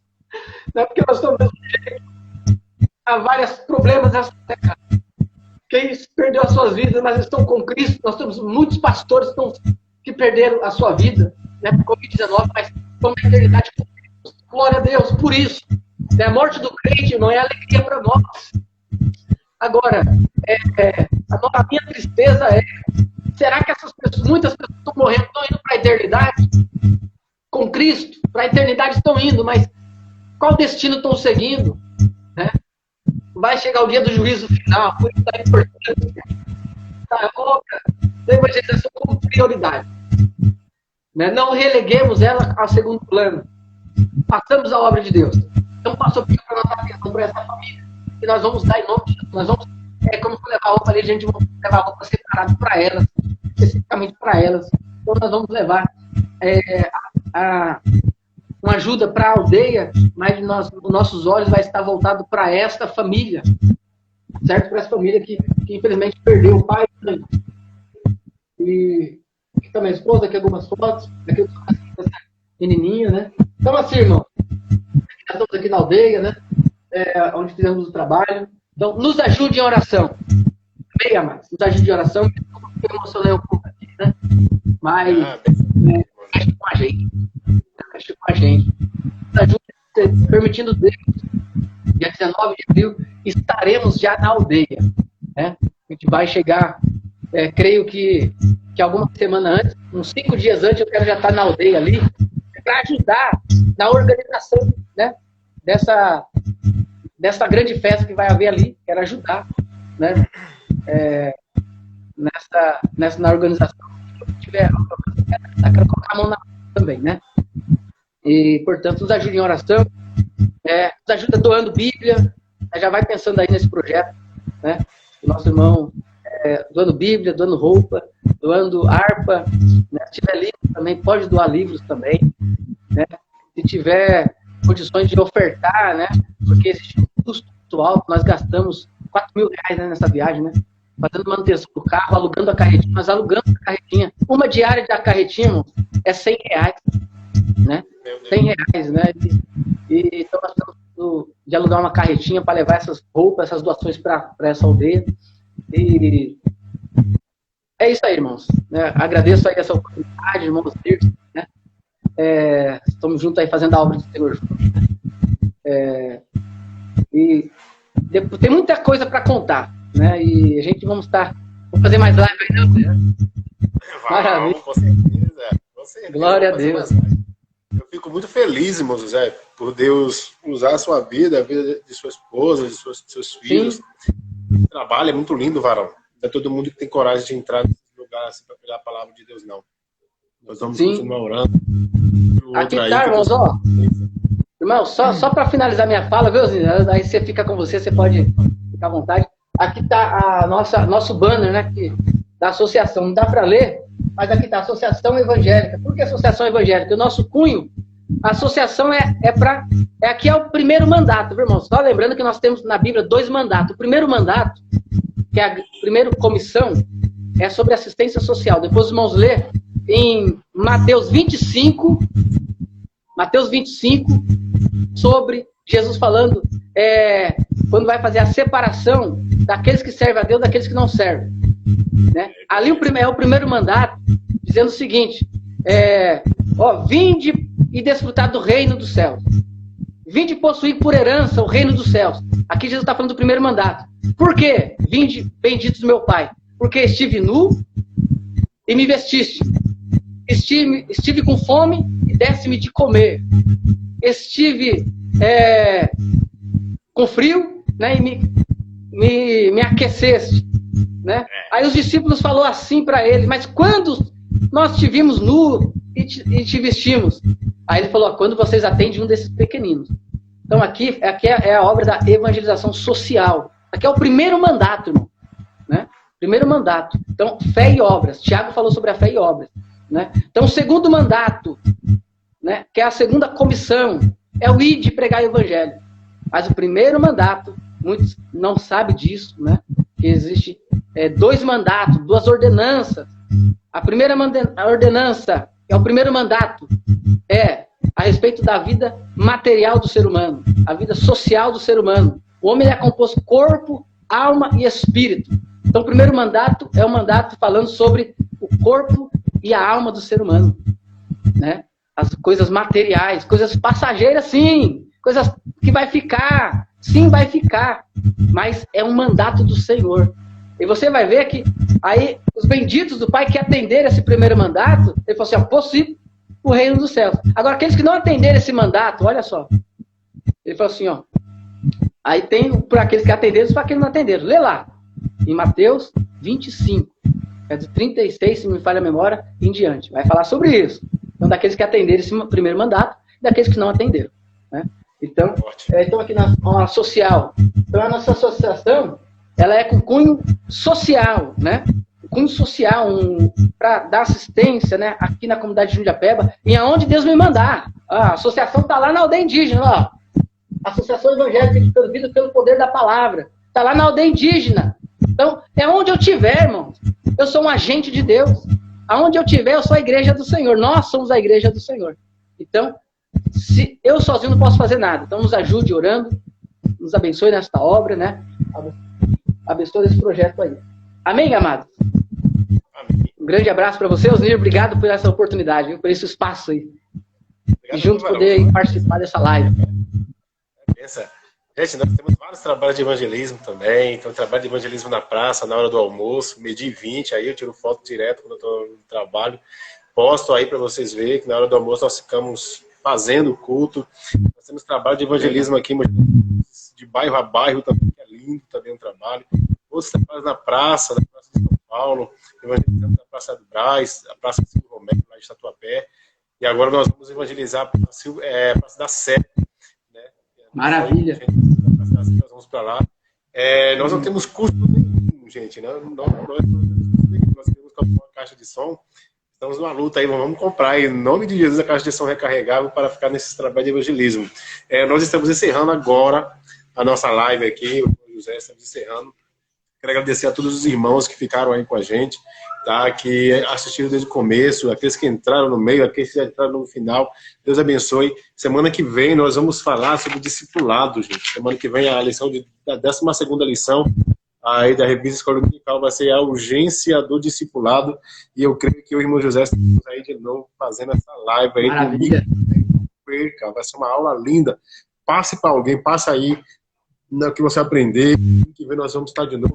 Não é porque nós estamos sujeitos a vários problemas nessa terra. Quem perdeu as suas vidas, mas estão com Cristo. Nós temos muitos pastores que perderam a sua vida, né, por Covid-19, mas estão na eternidade com Cristo. Glória a Deus por isso. A morte do crente não é alegria para nós. Agora, a minha tristeza é: será que essas pessoas, muitas pessoas estão morrendo, estão indo para a eternidade com Cristo? Para a eternidade estão indo, mas qual destino estão seguindo? Né? Vai chegar o dia do juízo final, por isso da importância da obra da evangelização como prioridade. Né? Não releguemos ela ao segundo plano. Passamos a obra de Deus. Então, passou para a nossa atenção para essa família. E nós vamos dar em nome de Jesus. Nós vamos, como levar roupa ali, a gente vai levar roupa separada para elas, especificamente para elas. Então, nós vamos levar uma ajuda para a aldeia, mas os nossos olhos vai estar voltado para esta família, certo? Para essa família que infelizmente perdeu o pai e a mãe. E aqui está minha esposa, aqui algumas fotos, aqui eu essa menininha, né? Então, assim, irmão, nós estamos aqui na aldeia, né? Onde fizemos o trabalho. Então, nos ajude em oração. Bem, amados, nos ajude em oração. Eu emocionei um pouco aqui, né? Mas mexe com a gente. Mexe com a gente. Nos ajude, permitindo Deus. Dia 19 de abril, estaremos já na aldeia. Né? A gente vai chegar, creio que alguma semana antes, uns 5 dias antes, eu quero já estar na aldeia ali, para ajudar na organização, né? Dessa grande festa que vai haver ali. Quero ajudar, né? Na organização. Se tiver, quero colocar a mão na também, né? E, portanto, nos ajude em oração, nos ajuda doando Bíblia, já vai pensando aí nesse projeto, né? O nosso irmão doando Bíblia, doando roupa, doando harpa, né? Se tiver livro também, pode doar livros também, né? Se tiver condições de ofertar, né? Porque existe um custo alto, nós gastamos R$4.000, né, nessa viagem, né? Fazendo manutenção do carro, alugando a carretinha, nós alugamos a carretinha. Uma diária da carretinha, irmão, é R$100, né? R$100, né? E então nós estamos de alugar uma carretinha para levar essas roupas, essas doações para essa aldeia. E é isso aí, irmãos. Agradeço aí essa oportunidade, irmãos Dirk, né? Estamos juntos aí fazendo a obra do Senhor. E tem muita coisa para contar, né? E a gente vamos fazer mais live aí, não, né? Maravilha.
Com certeza.
Glória a Deus.
Eu fico muito feliz, irmão José, por Deus usar a sua vida, a vida de sua esposa, de seus filhos. O trabalho é muito lindo, varão. Não é todo mundo que tem coragem de entrar nesse lugar assim, para pegar a palavra de Deus, não. Nós vamos continuar orando.
Aqui tá, irmãos, ó. Irmão, só para finalizar minha fala, viu, Zinho? Aí você fica com você pode ficar à vontade. Aqui tá nosso banner, né, da associação. Não dá para ler, mas aqui tá Associação Evangélica. Por que Associação Evangélica? O nosso cunho, a associação aqui é o primeiro mandato, viu, irmão? Só lembrando que nós temos na Bíblia 2 mandatos. O primeiro mandato, que é a primeira comissão, é sobre assistência social. Depois os irmãos lê em Mateus 25, sobre Jesus falando quando vai fazer a separação daqueles que servem a Deus daqueles que não servem. Né? Ali é o primeiro mandato, dizendo o seguinte: vinde e desfrutar do reino dos céus. Vinde possuir por herança o reino dos céus. Aqui Jesus está falando do primeiro mandato. Por quê? Vinde, benditos do meu Pai. Porque estive nu e me vestiste. Estive com fome e deste-me de comer. Estive com frio, né, e me aqueceste. Né? Aí os discípulos falaram assim para ele: mas quando nós te vimos nu e te vestimos? Aí ele falou: quando vocês atendem um desses pequeninos. Então aqui é a obra da evangelização social. Aqui é o primeiro mandato, irmão. Né? Primeiro mandato. Então, fé e obras. Tiago falou sobre a fé e obras. Né? Então, o segundo mandato, né, que é a segunda comissão, é o ir de pregar o evangelho. Mas o primeiro mandato, muitos não sabem disso, né? Que existe 2 mandatos, 2 ordenanças. A primeira ordenança, é o primeiro mandato, é a respeito da vida material do ser humano, a vida social do ser humano. O homem é composto corpo, alma e espírito. Então, o primeiro mandato é um mandato falando sobre o corpo e a alma do ser humano, né? As coisas materiais, coisas passageiras, sim, coisas que vai ficar, sim, vai ficar, mas é um mandato do Senhor. E você vai ver que aí os benditos do Pai que atenderam esse primeiro mandato, ele falou assim, ó, possível o reino dos céus. Agora, aqueles que não atenderam esse mandato, olha só, ele falou assim, ó, aí tem por aqueles que atenderam e para aqueles que não atenderam. Lê lá, em Mateus 25, é de 36, se me falha a memória, em diante. Vai falar sobre isso. Então, daqueles que atenderam esse primeiro mandato e daqueles que não atenderam, né? Então, então aqui na social. Então, a nossa associação, ela é com cunho social, né? Cunho social, para dar assistência, né? Aqui na comunidade de Jundiapeba, e aonde Deus me mandar. A associação está lá na aldeia indígena, ó. Associação Evangélica de Vida pelo Poder da Palavra. Está lá na aldeia indígena. Então, é onde eu tiver, irmão. Eu sou um agente de Deus. Aonde eu tiver, eu sou a igreja do Senhor. Nós somos a igreja do Senhor. Então, se eu sozinho não posso fazer nada. Então, nos ajude orando. Nos abençoe nesta obra, né? Abençoe esse projeto aí. Amém, amados?
Amém.
Um grande abraço para você, Osnir. Obrigado por essa oportunidade, viu? Por esse espaço aí.
Obrigado,
e juntos poder participar dessa live.
Gente, nós temos vários trabalhos de evangelismo também. Então, trabalho de evangelismo na praça, na hora do almoço, meio-dia 20, aí eu tiro foto direto quando eu estou no trabalho. Posto aí para vocês verem que na hora do almoço nós ficamos fazendo o culto. Nós temos trabalho de evangelismo aqui, de bairro a bairro também, que é lindo também o trabalho. Outros trabalhos na praça de São Paulo, evangelizamos na Praça do Brás, a Praça do Silvio Romero, lá de Tatuapé. E agora nós vamos evangelizar a Praça da Sé.
Maravilha.
Nós vamos para lá. Nós não temos custo nenhum, gente. Né? Nós temos uma caixa de som. Estamos numa luta aí, vamos comprar em nome de Jesus a caixa de som recarregável para ficar nesse trabalho de evangelismo. Nós estamos encerrando agora a nossa live aqui, o José, estamos encerrando. Quero agradecer a todos os irmãos que ficaram aí com a gente, tá? Que assistiram desde o começo, aqueles que entraram no meio, aqueles que entraram no final. Deus abençoe. Semana que vem nós vamos falar sobre discipulado, gente. Semana que vem a lição da 12ª lição aí da revista Escola Dominical vai ser a urgência do discipulado. E eu creio que o irmão José está aí de novo fazendo essa live aí.
Maravilha.
Não perca, vai ser uma aula linda. Passe para alguém, passa aí no que você aprender, que nós vamos estar de novo.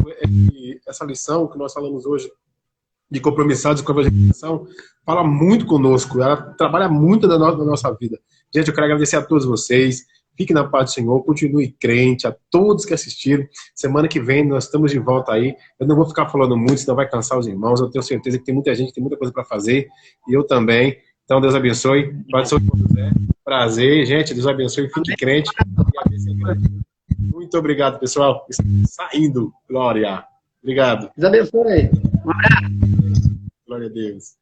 Essa lição que nós falamos hoje de compromissados com a evangelização fala muito conosco, ela trabalha muito na nossa vida. Gente, eu quero agradecer a todos vocês, fique na paz do Senhor, continue crente, a todos que assistiram. Semana que vem nós estamos de volta aí. Eu não vou ficar falando muito, senão vai cansar os irmãos. Eu tenho certeza que tem muita gente, tem muita coisa para fazer, e eu também. Então, Deus abençoe. Prazer, gente, Deus abençoe, fique crente. Muito obrigado, pessoal. Saindo, glória. Obrigado.
Deus abençoe. Um abraço.
Glória a Deus.